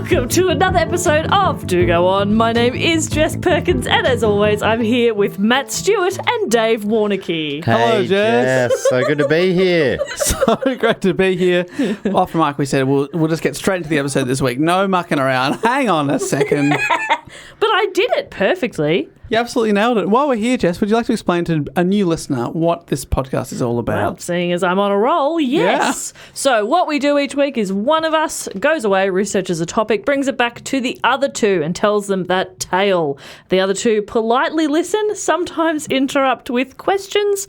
Welcome to another episode of Do Go On. My name is Jess Perkins, and as always, I'm here with Matt Stewart and Dave Warnicky. Hello, Jess. So good to be here. So great to be here. Off mic, we said we'll just get straight into the episode this week. No mucking around. Hang on a second. But I did it perfectly. You absolutely nailed it. While we're here, Jess, would you like to explain to a new listener what this podcast is all about? Well, seeing as I'm on a roll, yes. Yeah. So what we do each week is one of us goes away, researches a topic, brings it back to the other two and tells them that tale. The other two politely listen, sometimes interrupt with questions,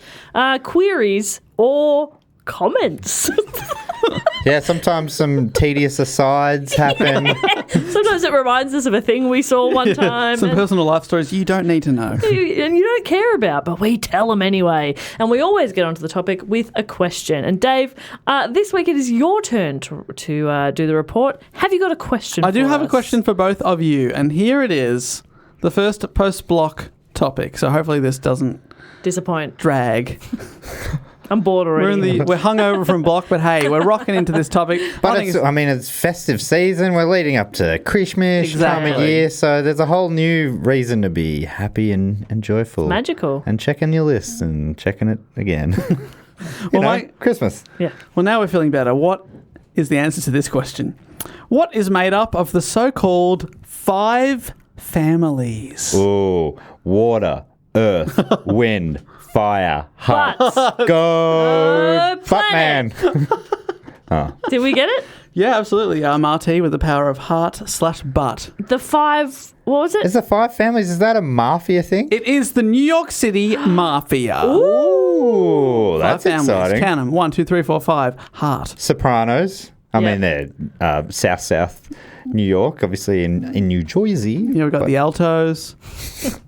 queries, or comments. Yeah, sometimes some tedious asides happen. Sometimes it reminds us of a thing we saw one time. Some personal life stories you don't need to know. And you don't care about, but we tell them anyway. And we always get onto the topic with a question. And Dave, this week it is your turn to do the report. Have you got a question I do have a question for both of you. And here it is, the first post-block topic. So hopefully this doesn't disappoint. Drag. I'm bored already. We're hungover from block, but hey, we're rocking into this topic. But it's festive season. We're leading up to Christmas time of year, so there's a whole new reason to be happy and joyful. It's magical. And checking your list and checking it again. Christmas. Yeah. Well, now we're feeling better. What is the answer to this question? What is made up of the so-called 5 families? Ooh, water, earth, wind, fire, heart. Go Buttman. Did we get it? Yeah, absolutely. Marty with the power of heart/butt. The 5, what was it? Is the 5 families, is that a Mafia thing? It is the New York City Mafia. Ooh, that's exciting. Count them. 1, 2, 3, 4, 5. Heart. Sopranos. I mean, they're South New York, obviously in New Jersey. Yeah, we've got the Altos.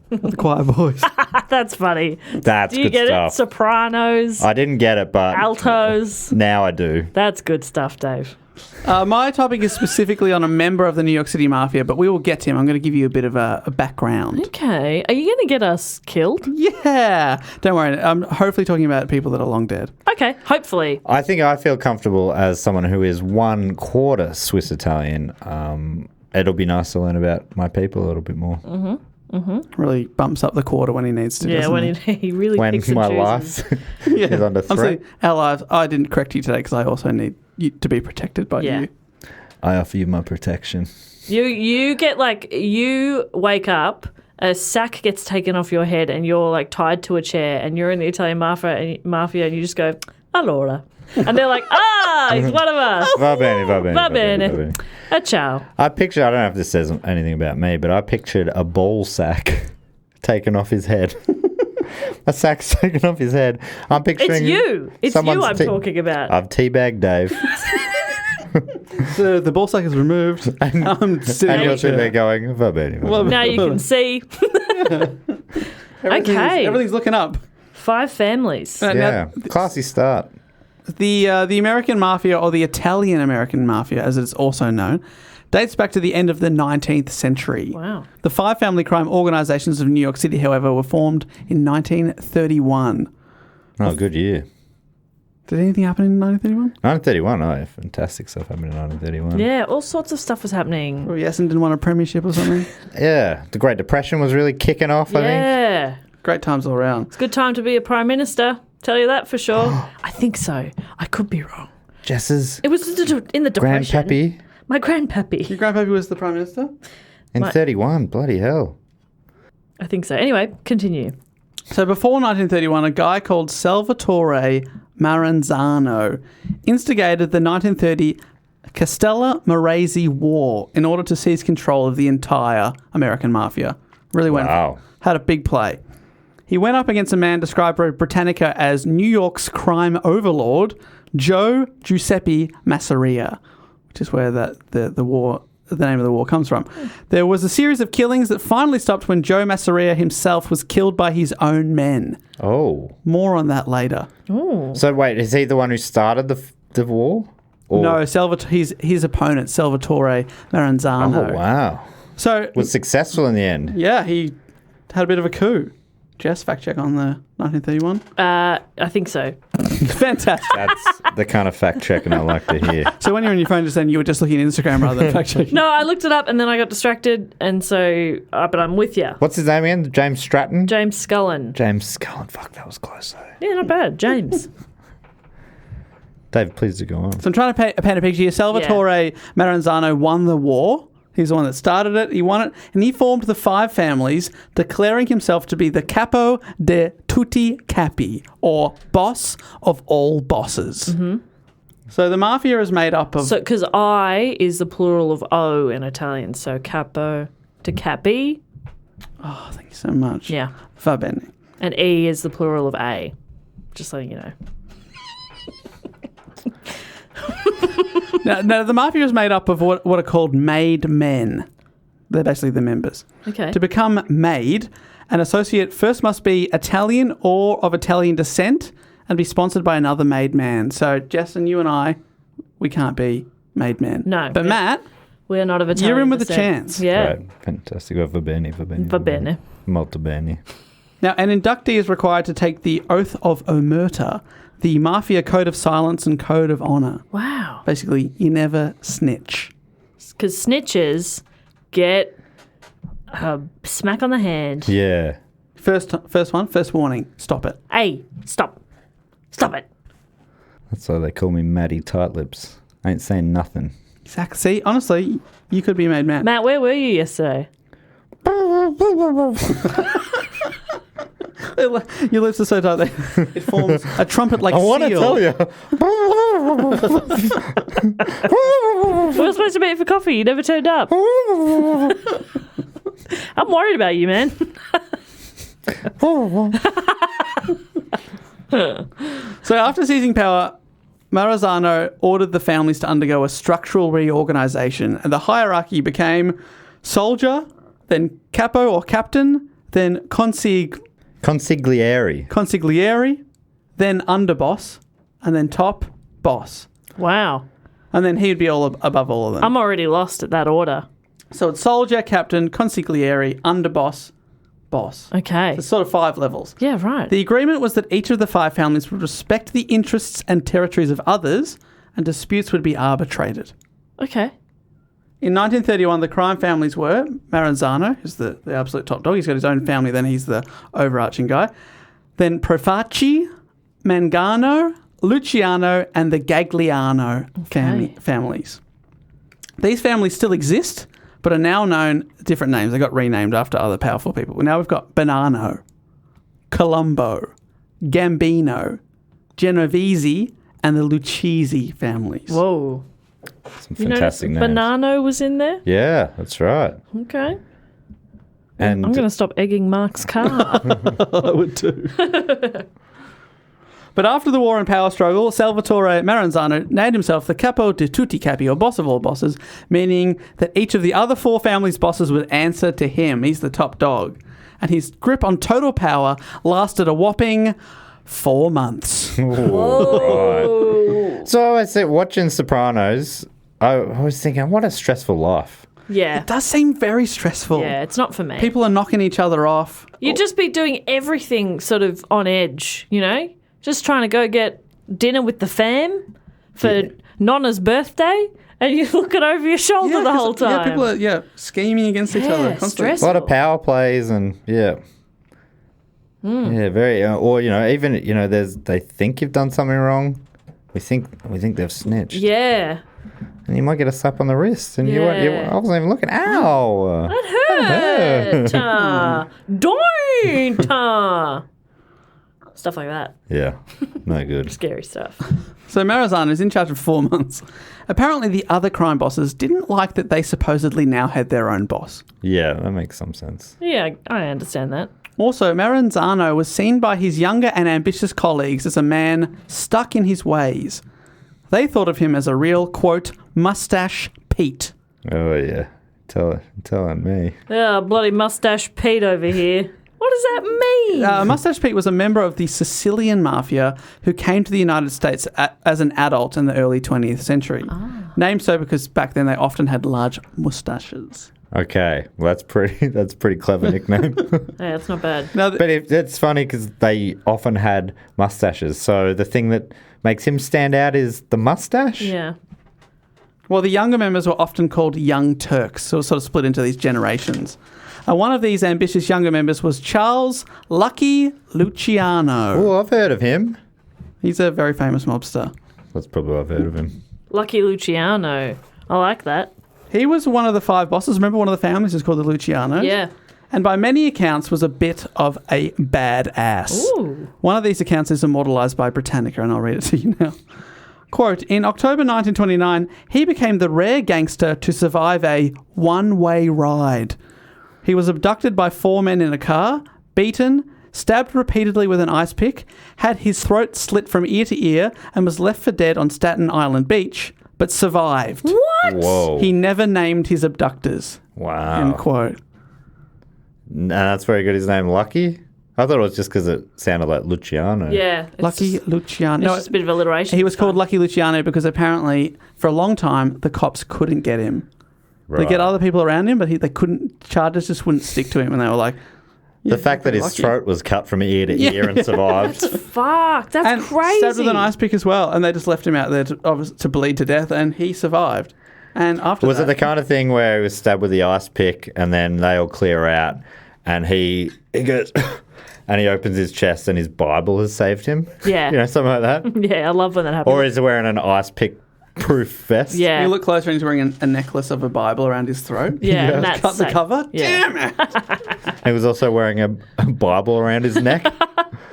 The Choir Boys. That's funny. That's do you good get stuff. It? Sopranos. I didn't get it, but Altos. Now I do. That's good stuff, Dave. My topic is specifically on a member of the New York City Mafia, but we will get to him. I'm going to give you a bit of a background. Okay. Are you going to get us killed? Yeah. Don't worry. I'm hopefully talking about people that are long dead. Okay. Hopefully. I think I feel comfortable as someone who is 1/4 Swiss Italian. It'll be nice to learn about my people a little bit more. Mm-hmm. Mm-hmm. Really bumps up the quarter when he needs to. Yeah, when he really picks and my chooses. life is under threat. Our lives. I didn't correct you today because I also need you to be protected by you. I offer you my protection. You get you wake up, a sack gets taken off your head, and you're tied to a chair, and you're in the Italian mafia, and you just go, allora. And they're like, he's one of us. Va bene. A ciao. I don't know if this says anything about me, but I pictured a ball sack taken off his head. A sack's taken off his head. I'm picturing... It's you. It's you I'm talking about. I've teabagged Dave. So the ball sack is removed. And you're sitting there going, va bene. Now you can see. Everything's looking up. 5 families. Yeah, classy start. The American Mafia, or the Italian American Mafia, as it's also known, dates back to the end of the 19th century. Wow. The 5 family crime organizations of New York City, however, were formed in 1931. Oh, good year. Did anything happen in 1931? 1931, fantastic stuff happened in 1931. Yeah, all sorts of stuff was happening. Well, Essendon won a premiership or something. Yeah, the Great Depression was really kicking off, I think. Yeah. Great times all around. It's a good time to be a Prime Minister. Tell you that for sure. I think so. I could be wrong. Jess's... It was in the Depression. Grandpappy. My grandpappy. Your grandpappy was the Prime Minister? In 31, bloody hell. I think so. Anyway, continue. So before 1931, a guy called Salvatore Maranzano instigated the 1930 Castellammarese War in order to seize control of the entire American Mafia. Really had a big play. He went up against a man described by Britannica as New York's crime overlord, Joe Giuseppe Masseria, which is where the name of the war comes from. There was a series of killings that finally stopped when Joe Masseria himself was killed by his own men. Oh. More on that later. Oh. So wait, is he the one who started the war? Or? No, his opponent, Salvatore Maranzano. Oh, wow. So was successful in the end. Yeah, he had a bit of a coup. Jess, fact check on the 1931. I think so. Fantastic. That's the kind of fact checking I like to hear. So when you're on your phone just then, you were just looking at Instagram rather than fact checking. No, I looked it up and then I got distracted, and so, but I'm with you. What's his name again? James Stratton? James Scullin. James Scullin. Fuck, that was close though. Yeah, not bad. James. Dave, please do go on. So I'm trying to paint a picture here. Salvatore Maranzano won the war. He's the one that started it. He won it. And he formed the 5 families, declaring himself to be the capo de tutti capi, or boss of all bosses. Mm-hmm. So the Mafia is made up of... So, because I is the plural of O in Italian, so capo de capi. Oh, thank you so much. Yeah. Va bene. And E is the plural of A. Just letting you know. Now, the Mafia is made up of what are called made men. They're basically the members. Okay. To become made, an associate first must be Italian or of Italian descent and be sponsored by another made man. So, Jess and you and I, we can't be made men. No. But Matt, we're not of Italian you're in with descent. a chance. Yeah. Right. Fantastic. Va bene, va bene. Va bene. Molto bene. Now, an inductee is required to take the Oath of Omerta, the Mafia Code of Silence and Code of Honour. Wow. Basically, you never snitch. Because snitches get a smack on the hand. Yeah. First warning, stop it. Hey, stop. Stop it. That's why they call me Matty Tightlips. I ain't saying nothing. Exactly. See, honestly, you could be made mad. Matt, where were you yesterday? Your lips are so tight, it forms a trumpet-like seal. I want to tell you. We were supposed to meet for coffee. You never turned up. I'm worried about you, man. So after seizing power, Maranzano ordered the families to undergo a structural reorganization, and the hierarchy became soldier, then capo or captain, then consigliere, then underboss, and then top boss. Wow. And then he'd be all above all of them. I'm already lost at that order. So it's soldier, captain, consigliere, underboss, boss. Okay. It's sort of 5 levels. Yeah, right. The agreement was that each of the 5 families would respect the interests and territories of others, and disputes would be arbitrated. Okay. In 1931, the crime families were Maranzano, who's the absolute top dog. He's got his own family, then he's the overarching guy. Then Profaci, Mangano, Luciano, and the Gagliano families. These families still exist, but are now known different names. They got renamed after other powerful people. Now we've got Bonanno, Colombo, Gambino, Genovese, and the Lucchese families. Whoa. Some fantastic names. Bonanno was in there? Yeah, that's right. Okay. And I'm going to stop egging Mark's car. I would too. But after the war and power struggle, Salvatore Maranzano named himself the capo di tutti capi, or boss of all bosses, meaning that each of the other 4 families' bosses would answer to him. He's the top dog. And his grip on total power lasted a whopping 4 months. Whoa. Right. So I said, watching Sopranos, I was thinking, what a stressful life. Yeah. It does seem very stressful. Yeah, it's not for me. People are knocking each other off. You'd just be doing everything sort of on edge, you know? Just trying to go get dinner with the fam for Nonna's birthday, and you're looking over your shoulder the whole time. Yeah, people are scheming against each other constantly. Stressful. A lot of power plays and, yeah. Yeah, very, or, even, they think you've done something wrong. We think they've snitched. Yeah. And you might get a slap on the wrist, and I wasn't even looking. Ow! That hurt. Don't. Stuff like that. Yeah, no good. Scary stuff. So Maranzano is in charge for 4 months. Apparently the other crime bosses didn't like that they supposedly now had their own boss. Yeah, that makes some sense. Yeah, I understand that. Also, Maranzano was seen by his younger and ambitious colleagues as a man stuck in his ways. They thought of him as a real, quote, mustache Pete. Oh, yeah. Telling me. Oh, bloody mustache Pete over here. What does that mean? Mustache Pete was a member of the Sicilian Mafia who came to the United States as an adult in the early 20th century. Named so because back then they often had large mustaches. Okay, well that's pretty clever nickname. Yeah, it's not bad. Now, But it's funny because they often had mustaches. So the thing that makes him stand out is the mustache. Yeah. well, the younger members were often called Young Turks, so it was sort of split into these generations. One of these ambitious younger members was Charles Lucky Luciano. Oh, I've heard of him. He's a very famous mobster. That's probably what I've heard of him. Lucky Luciano. I like that. He was one of the 5 bosses. Remember, one of the families is called the Lucianos? Yeah. And by many accounts was a bit of a badass. Ooh. One of these accounts is immortalised by Britannica, and I'll read it to you now. Quote, in October 1929, he became the rare gangster to survive a one-way ride. He was abducted by 4 men in a car, beaten, stabbed repeatedly with an ice pick, had his throat slit from ear to ear, and was left for dead on Staten Island Beach, but survived. What? Whoa. He never named his abductors. Wow. End quote. Nah, that's very good. His name Lucky? I thought it was just because it sounded like Luciano. Yeah. Lucky Luciano. It's No, just a bit of alliteration. he was called Lucky Luciano because apparently for a long time the cops couldn't get him. Right. They get other people around him, but they couldn't. Charges just wouldn't stick to him, and they were like, The fact that his Lucky. throat was cut from ear to ear and survived. Fuck, that's and crazy. stabbed with an ice pick as well, and they just left him out there to bleed to death, and he survived. And after Was that, it the kind of thing where he was stabbed with the ice pick and then they all clear out and he goes and he opens his chest and his Bible has saved him? Yeah. You know, something like that? Yeah, I love when that happens. Or is he wearing an ice pick proof vest? Yeah. You look closer, and he's wearing a necklace of a Bible around his throat. Yeah, and that's cut the sick. cover. Yeah. Damn it! He was also wearing a Bible around his neck.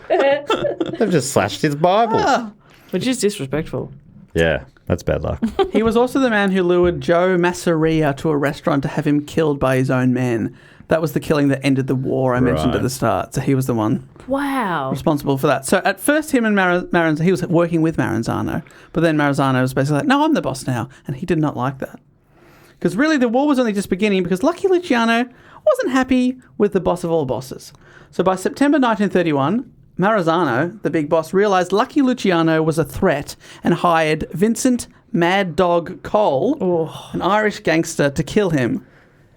They've just slashed his Bible. Which is disrespectful. Yeah, that's bad luck. He was also the man who lured Joe Masseria to a restaurant to have him killed by his own men. That was the killing that ended the war I mentioned at Right. the start. So he was the one Wow. responsible for that. So at first, him and Maranzano, he was working with Maranzano, but then Maranzano was basically like, "No, I'm the boss now," and he did not like that. Because really, the war was only just beginning. Because Lucky Luciano wasn't happy with the boss of all bosses. So by September 1931. Maranzano, the big boss, realised Lucky Luciano was a threat and hired Vincent Mad Dog Cole, an Irish gangster, to kill him.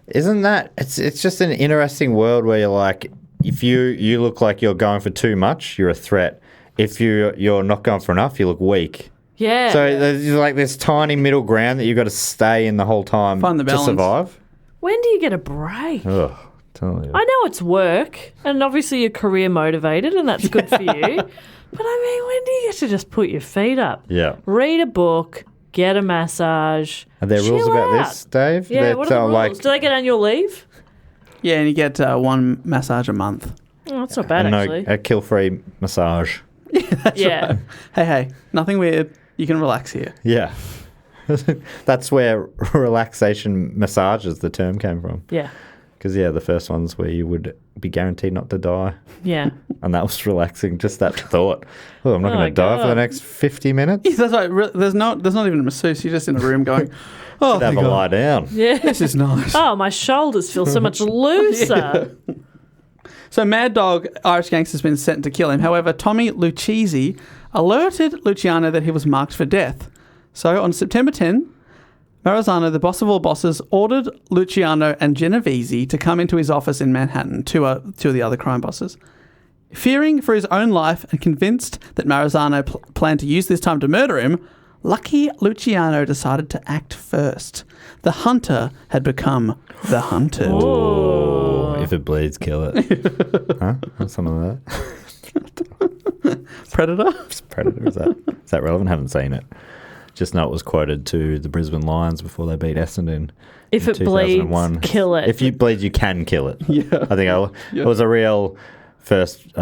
Isn't that... It's just an interesting world where you're like, if you look like you're going for too much, you're a threat. If you're not going for enough, you look weak. Yeah. So there's like this tiny middle ground that you've got to stay in the whole time Find the to balance. survive. When do you get a break? Ugh, tell you. I know it's work, and obviously you're career motivated, and that's good for you. But I mean, when do you get to just put your feet up? Yeah. Read a book, get a massage. Are there rules chill about out. this, Dave? Yeah, That, what are the rules? like, Do they get annual leave? Yeah, and you get one massage a month. Oh, that's not bad, actually. a kill-free massage. Yeah. Hey, nothing weird. You can relax here. Yeah. That's where relaxation massages, the term came from. Yeah. Because, the first one's where you would be guaranteed not to die. Yeah. And that was relaxing, just that thought. Oh, I'm not Oh going my to die for the God. next 50 minutes. Yeah, that's right. There's not even a masseuse. You're just in a room going, "Oh, Have thank a God. lie down. Yeah. This is nice." Oh, my shoulders feel so much looser. So Mad Dog, Irish gangster's been sent to kill him. However, Tommy Lucchese alerted Luciano that he was marked for death. So on September 10, Maranzano, the boss of all bosses, ordered Luciano and Genovese to come into his office in Manhattan, two of the other crime bosses. Fearing for his own life and convinced that Maranzano planned to use this time to murder him, Lucky Luciano decided to act first. The hunter had become the hunted. Oh, if it bleeds, kill it. Huh? Something like that. Predator? Predator, is that relevant? Haven't seen it. Just know it was quoted to the Brisbane Lions before they beat Essendon. If in it bleeds, 2001. kill it. If you bleed, you can kill it. Yeah. I think it was a real first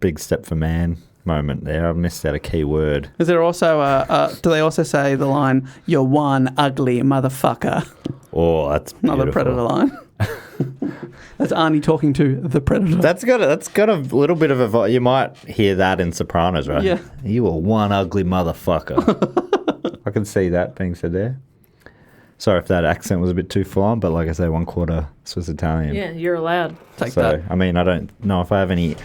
big step for man moment there. I missed out a key word. Is there also, do they also say the line, "You're one ugly motherfucker"? Oh, that's Another beautiful. Predator line. That's Arnie talking to the Predator. That's got a little bit of a... You might hear that in Sopranos, right? Yeah. You are one ugly motherfucker. I can see that being said there. Sorry if that accent was a bit too full on, but like I say, 1/4 Swiss Italian. Yeah, you're allowed. Take So, that. I mean, I don't know if I have any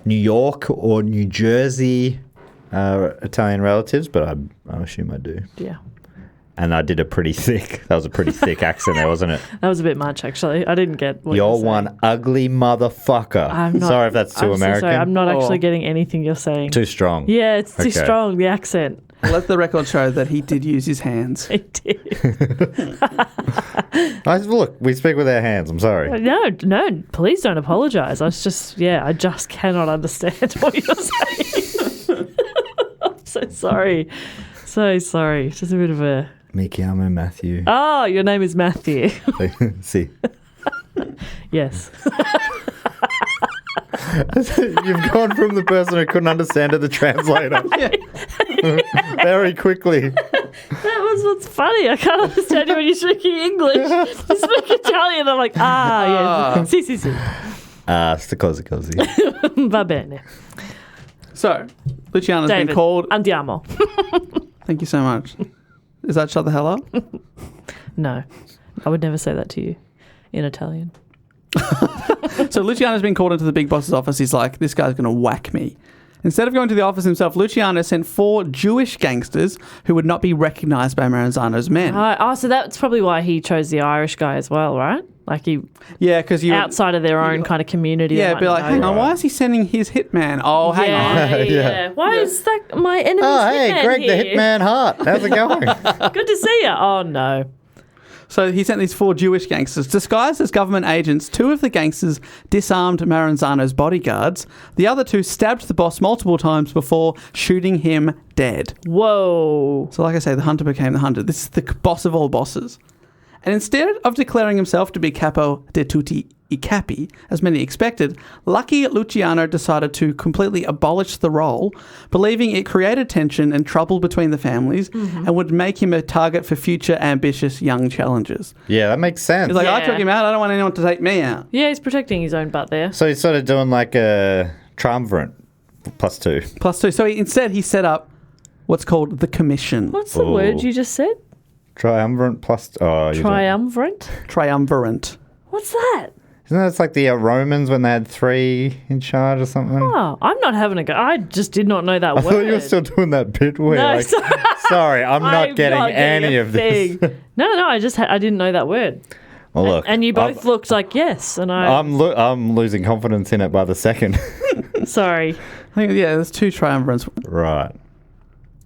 New York or New Jersey Italian relatives, but I assume I do. Yeah. And I did a pretty thick. That was a pretty thick accent there, wasn't it? That was a bit much, actually. I didn't get what You're saying. one ugly motherfucker. I'm not, sorry if that's too I'm so American. sorry. I'm not actually getting anything you're saying. Too strong. Yeah, it's too Okay. strong, the accent. Let the record show that he did use his hands. I did. Look, we speak with our hands. I'm sorry. No, please don't apologise. I just cannot understand what you're saying. I'm so sorry. So sorry. It's just a bit of a... Me chiamo Matthew. Oh, your name is Matthew. See. Yes. You've gone from the person who couldn't understand to the translator. Very quickly. That was what's funny. I can't understand you when you're speaking English. You speak Italian. I'm like, yeah. Sì. Sta cosa così. Va bene. So, Luciano's David, been called... andiamo. Thank you so much. Is that shut the hell up? No, I would never say that to you in Italian. So Luciano's been called into the big boss's office. He's like, this guy's going to whack me. Instead of going to the office himself, Luciano sent 4 Jewish gangsters who would not be recognised by Maranzano's men. So that's probably why he chose the Irish guy as well, right? Like he, Yeah, because you... outside of their own kind of community. Yeah, they be might like, know. hang on, why is he sending his hitman? Oh, hang on. Yeah. Why is that my enemy's Oh, hey, hitman Greg here? the Hitman Hart. How's it going? Good to see you. Oh, no. So he sent these 4 Jewish gangsters. Disguised as government agents, 2 of the gangsters disarmed Maranzano's bodyguards. The other 2 stabbed the boss multiple times before shooting him dead. Whoa. So like I say, the hunter became the hunted. This is the boss of all bosses. And instead of declaring himself to be capo de tutti I capi, as many expected, lucky Luciano decided to completely abolish the role, believing it created tension and trouble between the families and would make him a target for future ambitious young challengers. Yeah, that makes sense. He's like, I Yeah. took him out, I don't want anyone to take me out. Yeah, he's protecting his own butt there. So he's sort of doing like a triumvirate +2. +2. So instead he set up what's called the commission. What's the Oh. word you just said? Triumvirate plus... Oh, you don't- Triumvirate? Triumvirate. What's that? Isn't that like the Romans when they had 3 in charge or something? Oh, I'm not having a go. I just did not know that I word. thought you were still doing that bit where No, you're like, sorry, I'm not getting any a of this. thing. No. I just I didn't know that word. Well, look. And you both looked like yes, and I'm losing confidence in it by the second. sorry. I think, yeah, there's 2 triumvirates. Right.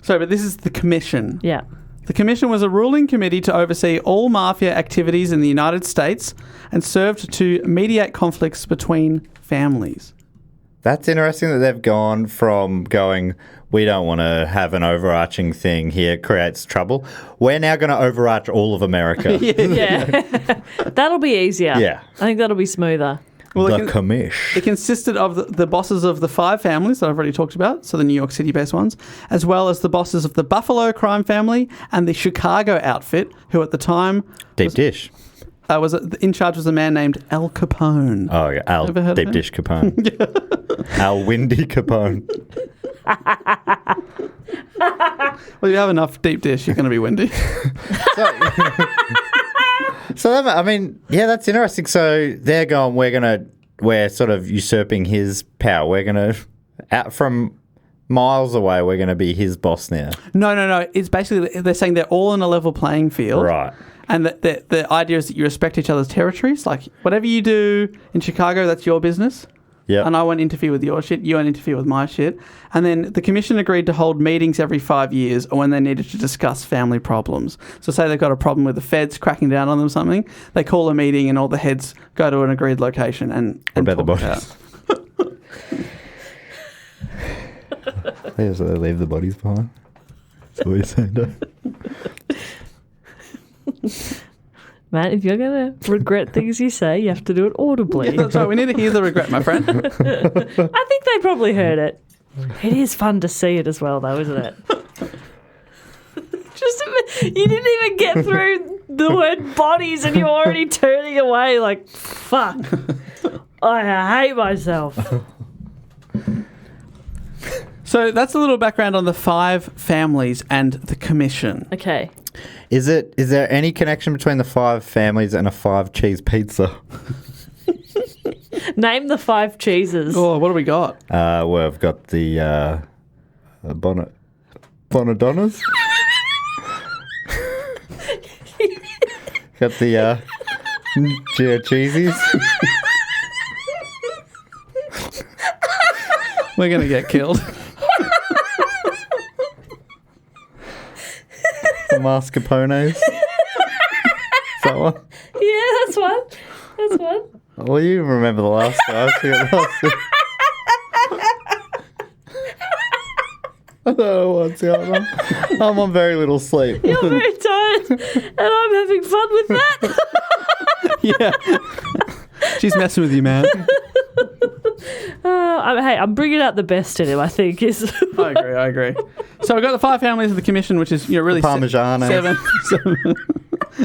Sorry, but this is the commission. Yeah. The commission was a ruling committee to oversee all mafia activities in the United States and served to mediate conflicts between families. That's interesting that they've gone from going, we don't want to have an overarching thing here, creates trouble. We're now going to overarch all of America. Yeah. That'll be easier. Yeah. I think that'll be smoother. Well, The commish. it consisted of the bosses of the 5 families that I've already talked about, so the New York City-based ones, as well as the bosses of the Buffalo crime family and the Chicago outfit, who at the time Deep dish. was in charge was a man named Al Capone. Oh, yeah. Al Ever heard of Deep him? Dish Capone. Al Windy Capone. Well, you have enough deep dish, you're going to be windy. So, I mean, yeah, that's interesting. So they're going, we're sort of usurping his power. We're going to, out from miles away, we're going to be his boss now. No. It's basically, they're saying they're all on a level playing field. Right. And the idea is that you respect each other's territories. Like, whatever you do in Chicago, that's your business. Yeah. And I won't interfere with your shit, you won't interfere with my shit. And then the commission agreed to hold meetings every 5 years or when they needed to discuss family problems. So say they've got a problem with the feds cracking down on them or something, they call a meeting and all the heads go to an agreed location and What about the talk bodies? Yeah, so they leave the bodies behind. That's what you're saying, Dave. Matt, if you're going to regret things you say, you have to do it audibly. That's right, we need to hear the regret, my friend. I think they probably heard it. It is fun to see it as well, though, isn't it? You didn't even get through the word bodies and you're already turning away like, fuck. I hate myself. So that's a little background on the 5 families and the commission. Okay. Is there any connection between the 5 families and a 5 cheese pizza? Name the 5 cheeses. Oh, what do we got? Well, I've got the Bonadonnas. got the cheesies. We're going to get killed. The mascarpones. Is that one? Yeah, that's one. That's one. Well, you remember the last guy. I don't know what's going on. I'm on very little sleep. You're very tired, and I'm having fun with that. Yeah. She's messing with you, man. Hey, I'm bringing out the best in him, I think. I agree. So we've got the 5 families of the commission, which is really Parmigiano.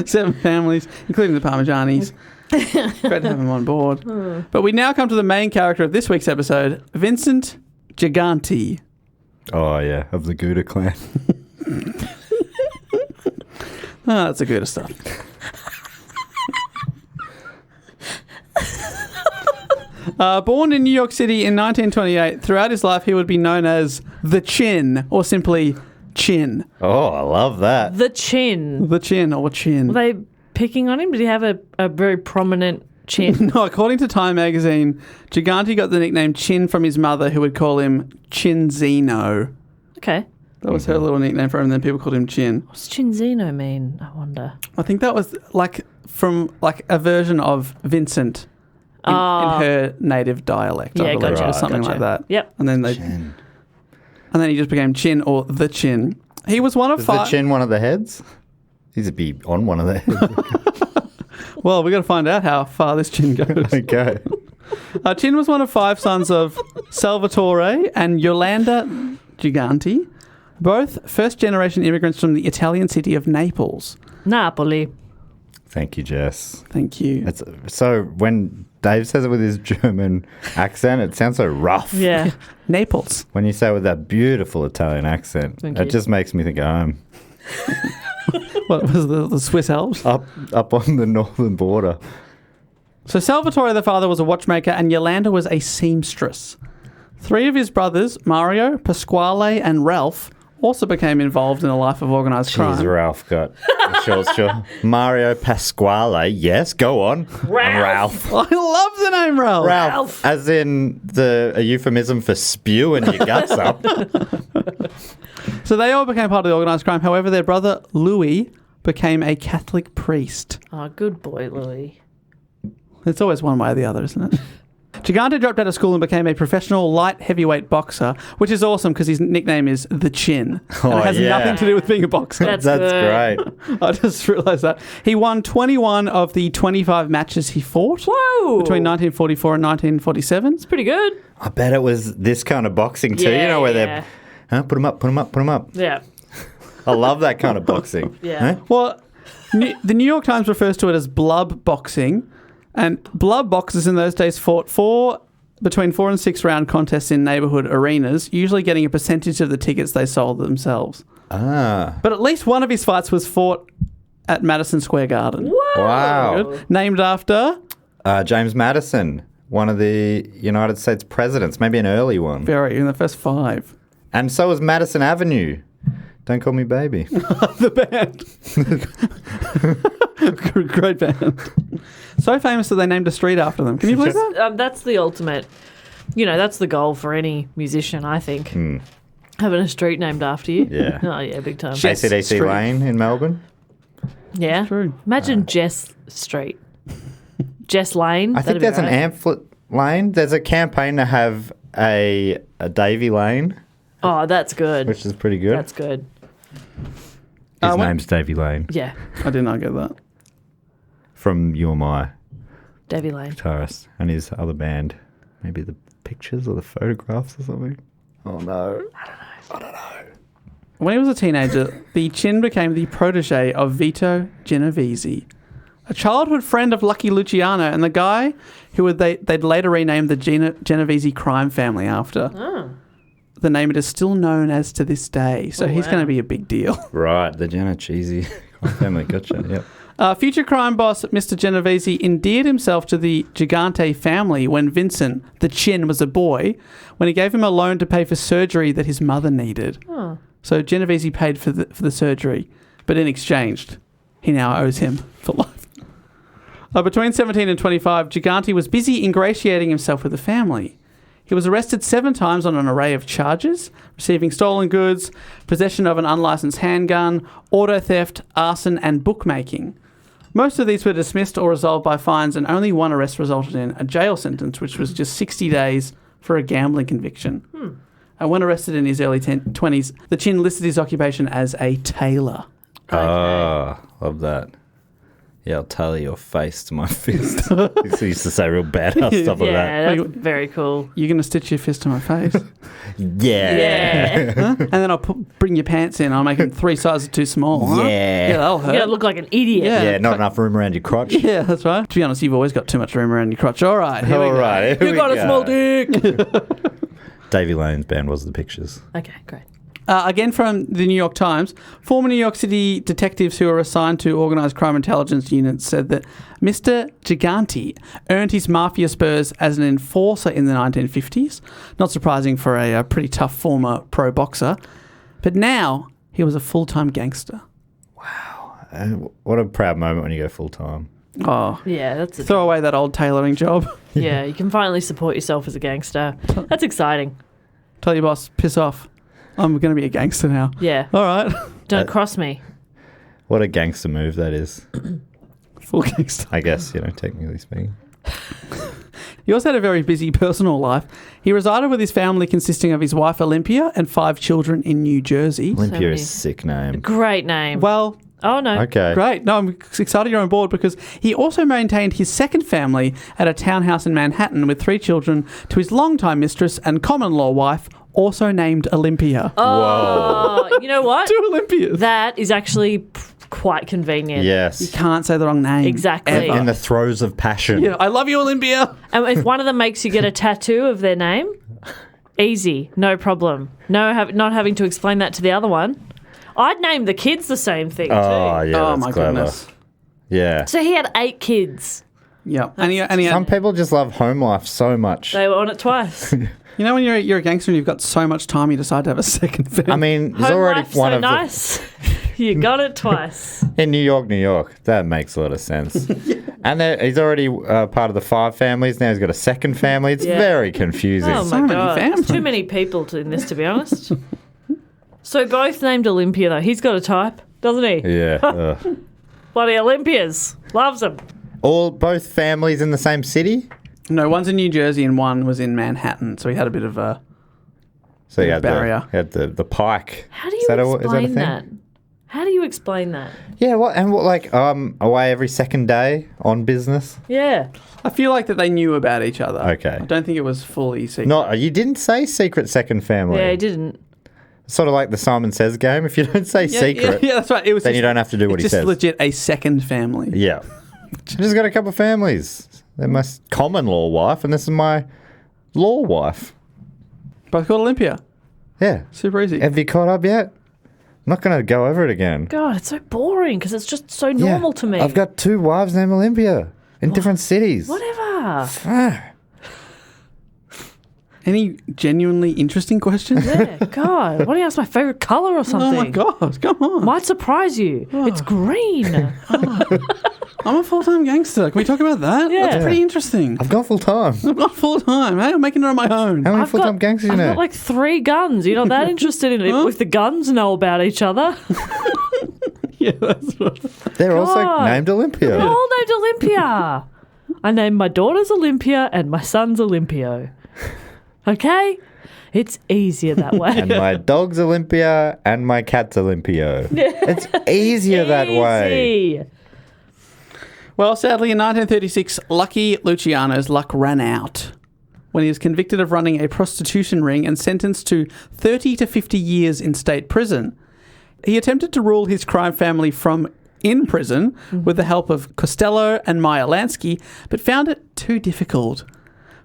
seven families, including the Parmigianis. Great to have him on board. But we now come to the main character of this week's episode, Vincent Gigante. Oh, yeah, of the Gouda clan. That's the Gouda stuff. Born in New York City in 1928, throughout his life he would be known as the Chin, or simply Chin. Oh, I love that. The Chin. The Chin, or Chin. Were they picking on him? Did he have a very prominent chin? No, according to Time magazine, Gigante got the nickname Chin from his mother, who would call him Chinzino. Okay. That was her little nickname for him, and then people called him Chin. What's Chinzino mean, I wonder? I think that was from a version of Vincent in her native dialect. Yeah, I believe, gotcha. or something like that. Yep. And then Chin. and then he just became Chin, or the Chin. He was one of Is 5. the chin one of the heads? He's a be on one of the heads. Well, we got to find out how far this Chin goes. Okay. Chin was one of 5 sons of Salvatore and Yolanda Gigante, both first-generation immigrants from the Italian city of Naples. Napoli. Thank you, Jess. Thank you. It's, so when Dave says it with his German accent, it sounds so rough. Yeah. Naples. When you say it with that beautiful Italian accent, Thank it you. just makes me think of home. What was the Swiss Alps? Up on the northern border. So Salvatore, the father, was a watchmaker, and Yolanda was a seamstress. 3 of his brothers, Mario, Pasquale, and Ralph, also became involved in a life of organised crime. Jeez, Ralph got sure. Mario Pasquale, yes, go on. Ralph. I love the name Ralph. Ralph, as in a euphemism for spewing your guts up. So they all became part of the organised crime. However, their brother Louis became a Catholic priest. Oh, good boy, Louis. It's always one way or the other, isn't it? Gigante dropped out of school and became a professional light heavyweight boxer, which is awesome because his nickname is The Chin. And it has nothing to do with being a boxer. That's great. I just realised that. He won 21 of the 25 matches he fought Whoa. between 1944 and 1947. It's pretty good. I bet it was this kind of boxing too. Yeah, you know, where yeah. they're, put him up, put him up, put him up. Yeah. I love that kind of boxing. Yeah. Huh? Well, the New York Times refers to it as blub boxing. And blub boxers in those days fought between 4 and 6 round contests in neighbourhood arenas, usually getting a percentage of the tickets they sold themselves. Ah. But at least one of his fights was fought at Madison Square Garden. Whoa. Wow. Good. Named after? James Madison, one of the United States presidents, maybe an early one. Very, in the first 5. And so was Madison Avenue. Don't call me baby. The band. Great band. So famous that they named a street after them. Can you believe that? That's the ultimate. That's the goal for any musician, I think. Having a street named after you. Yeah. Oh, yeah, big time. Jess ACDC Street. Lane in Melbourne. Yeah. True. Imagine Jess Street. Jess Lane. I think there's an Amphlett Lane. There's a campaign to have a Davy Lane, Oh, that's good. which is pretty good. That's good. His when- name's Davy Lane Yeah. I did not get that. from You Are My Davy Lane. guitarist and his other band. Maybe the pictures or the photographs or something. Oh no. When he was a teenager, the Chin became the protege of Vito Genovese, a childhood friend of Lucky Luciano and the guy who they'd later renamed the Genovese crime family after. Oh. The name it is still known as to this day, so he's wow. going to be a big deal. Right, the Genovese family. Gotcha. Yep. Future crime boss Mr. Genovese endeared himself to the Gigante family when Vincent, the Chin, was a boy, when he gave him a loan to pay for surgery that his mother needed. Oh. So Genovese paid for the surgery, but in exchange, he now owes him for life. Between 17 and 25, Gigante was busy ingratiating himself with the family. He was arrested 7 times on an array of charges, receiving stolen goods, possession of an unlicensed handgun, auto theft, arson, and bookmaking. Most of these were dismissed or resolved by fines, and only one arrest resulted in a jail sentence, which was just 60 days for a gambling conviction. When arrested in his early 20s, the Chin listed his occupation as a tailor. Oh, love that. Yeah, I'll tailor your face to my fist. He used to say real badass stuff like that. Yeah, that's very cool. You're going to stitch your fist to my face? Yeah. Huh? And then I'll bring your pants in. I'll make them 3 sizes too small. Huh? Yeah. That'll hurt. You're going to look like an idiot. Yeah, not enough room around your crotch. Yeah, that's right. To be honest, you've always got too much room around your crotch. All right, here we go. All right. You got a small dick. Davy Lane's band was the pictures. Okay, great. Again from the New York Times, former New York City detectives who are assigned to organised crime intelligence units said that Mr. Gigante earned his Mafia spurs as an enforcer in the 1950s. Not surprising for a pretty tough former pro boxer. But now he was a full-time gangster. And what a proud moment when you go full-time. Oh, Yeah, that's it. throw away that old tailoring job. Yeah, you can finally support yourself as a gangster. That's exciting. Tell your boss, piss off. I'm going to be a gangster now. Yeah. All right. Don't cross me. What a gangster move that is. Full gangster. I guess, technically speaking. He also had a very busy personal life. He resided with his family consisting of his wife Olympia and 5 children in New Jersey. Olympia many. is a sick name. Great name. Well, Oh, no. Okay. great. No, I'm excited you're on board because he also maintained his second family at a townhouse in Manhattan with 3 children to his longtime mistress and common-law wife, also named Olympia. Oh, you know what? 2 Olympias. That is actually quite convenient. You Yes. can't say the wrong name. Exactly. ever. In the throes of passion. Yeah, I love you, Olympia. And if one of them makes you get a tattoo of their name, easy, no problem. Not having to explain that to the other one. I'd name the kids the same thing too. Oh, yeah, Oh, that's my clever. goodness. Yeah. So he had 8 kids. Yeah. And he had, Some people just love home life so much. They were on it twice. you know when you're a gangster and you've got so much time, you decide to have a second family. I mean, he's Home already life one so of nice. You got it twice. in New York. That makes a lot of sense. And he's already part of the 5 families. Now he's got a second family. It's Yeah. very confusing. Oh So my many god, families. too many people in this, to be honest. So both named Olympia though. He's got a type, doesn't he? Yeah. ugh. Bloody Olympias, loves them. Both families in the same city. No, one's in New Jersey and one was in Manhattan, so he had a bit of a... So you had barrier. the pike. How do Is you that a explain thing? that? How do you explain that? Yeah. Away every second day on business. Yeah. I feel like that they knew about each other. Okay. I don't think it was fully secret. Not you didn't say secret second family. Yeah, he didn't. Sort of like the Simon Says game. If you don't say secret, Yeah, that's right. It was then just, you don't have to do what it's he just says. legit a second family. Yeah. Just got a couple of families. They're my common law wife, and this is my law wife. Both called Olympia. Yeah. Super easy. Have you caught up yet? I'm not going to go over it again. God, it's so boring because it's just so normal to me. I've got 2 wives named Olympia in different cities. Whatever. Ah. Any genuinely interesting questions? Yeah, God. Why don't you ask my favourite colour or something? Oh my God, come on. Might surprise you. It's green. I'm a full-time gangster. Can we talk about that? Yeah. That's pretty interesting. I've gone full time. I'm not full-time. Hey, I'm making it on my own. How many I've full time gangsters you I've know? got like 3 guns. You're not that interested in it if the guns know about each other. Yeah, that's right. They're also God. named Olympia. They're all named Olympia. I named my daughter's Olympia and my son's Olympio. Okay? It's easier that way. And my dog's Olympia and my cat's Olympio. It's easier that way. Easy. Well, sadly, in 1936, Lucky Luciano's luck ran out when he was convicted of running a prostitution ring and sentenced to 30 to 50 years in state prison. He attempted to rule his crime family from in prison with the help of Costello and Meyer Lansky, but found it too difficult.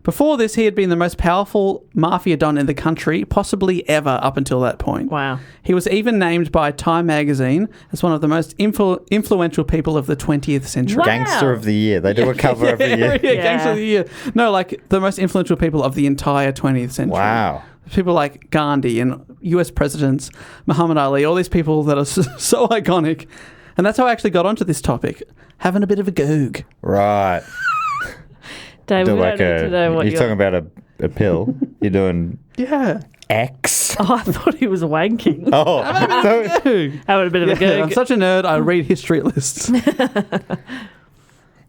Before this, he had been the most powerful mafia don in the country, possibly ever up until that point. Wow. He was even named by Time magazine as one of the most influential people of the 20th century. Wow. Gangster of the Year. They do a cover every year. Yeah, Gangster of the Year. No, like the most influential people of the entire 20th century. Wow. People like Gandhi and US presidents, Muhammad Ali, all these people that are so iconic. And that's how I actually got onto this topic, having a bit of a goog. Right. Dave, Do we like don't need to know what you're talking about a pill. You're doing Yeah. X. Oh, I thought he was wanking. Oh, so, Having a bit of a I'm goog. such a nerd, I read history lists.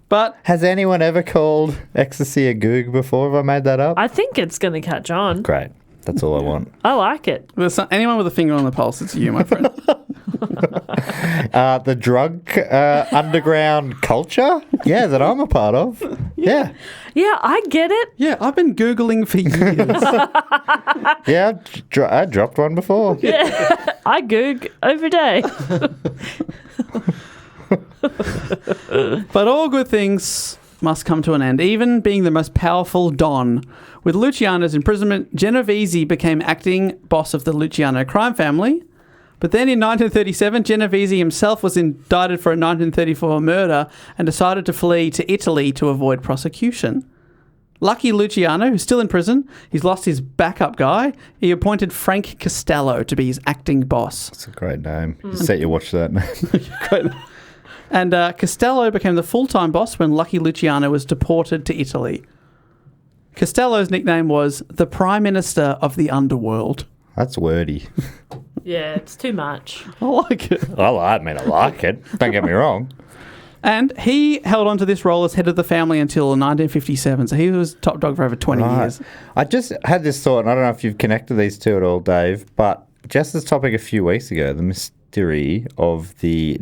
But has anyone ever called ecstasy a goog before? Have I made that up? I think it's going to catch on. Great. That's all I want. I like it. anyone with a finger on the pulse, it's you, my friend. The drug underground culture? Yeah, that I'm a part of. Yeah. Yeah, I get it. Yeah, I've been Googling for years. Yeah, I dropped one before. I goog every day. But all good things must come to an end, even being the most powerful Don. With Luciano's imprisonment, Genovese became acting boss of the Luciano crime family. But then in 1937, Genovese himself was indicted for a 1934 murder and decided to flee to Italy to avoid prosecution. Lucky Luciano, who's still in prison, he's lost his backup guy. He appointed Frank Costello to be his acting boss. That's a great name. Set your watch to that name. Great. And Costello became the full-time boss when Lucky Luciano was deported to Italy. Costello's nickname was the Prime Minister of the Underworld. That's wordy. Yeah, it's too much. I like it. I like it. Don't get me wrong. And he held on to this role as head of the family until 1957, so he was top dog for over 20 years. I just had this thought, and I don't know if you've connected these two at all, Dave, but just this topic a few weeks ago, the mystery of the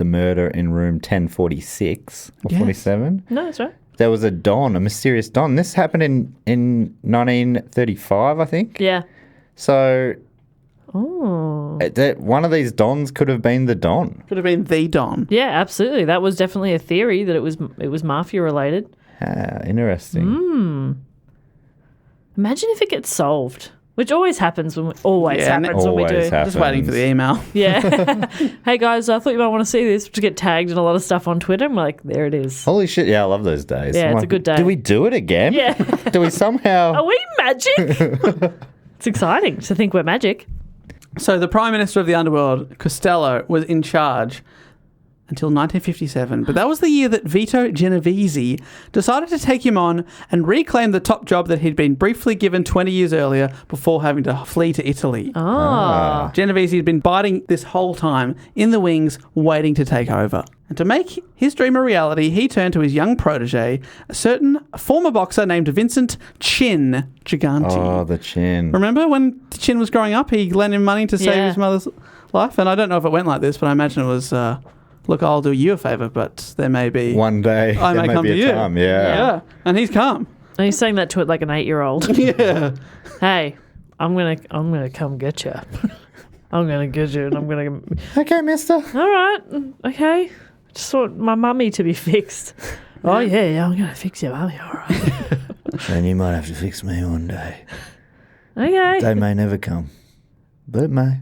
murder in room 1046 or 47. No, that's right. There was a mysterious Don. This happened in 1935, I think. Yeah. So Oh. one of these Dons could have been the Don. Could have been the Don. Yeah, absolutely. That was definitely a theory that it was mafia related. Interesting. Imagine if it gets solved. Which always happens when we do. Just waiting for the email. Yeah. Hey guys, I thought you might want to see this. Just get tagged in a lot of stuff on Twitter. I'm like, there it is. Holy shit, yeah, I love those days. Yeah, I'm it's like, a good day. Do we do it again? Yeah. Do we somehow... Are we magic? It's exciting to think we're magic. So the Prime Minister of the Underworld, Costello, was in charge until 1957. But that was the year that Vito Genovese decided to take him on and reclaim the top job that he'd been briefly given 20 years earlier before having to flee to Italy. Genovese had been biding this whole time in the wings, waiting to take over. And to make his dream a reality, he turned to his young protege, a certain former boxer named Vincent Chin Gigante. Oh, the Chin. Remember when Chin was growing up, he lent him money to save his mother's life? And I don't know if it went like this, but I imagine it was... look, I'll do you a favour, but there may be... One day, I may come to you. Time, yeah. And he's come. And he's saying that to it like an 8-year-old. Yeah. Hey, I'm gonna come get you. I'm gonna get you, and I'm gonna... Okay, mister. All right, okay. Just want my mummy to be fixed. Oh, yeah, I'm gonna fix your mummy, all right. And you might have to fix me one day. Okay. They may never come, but it may.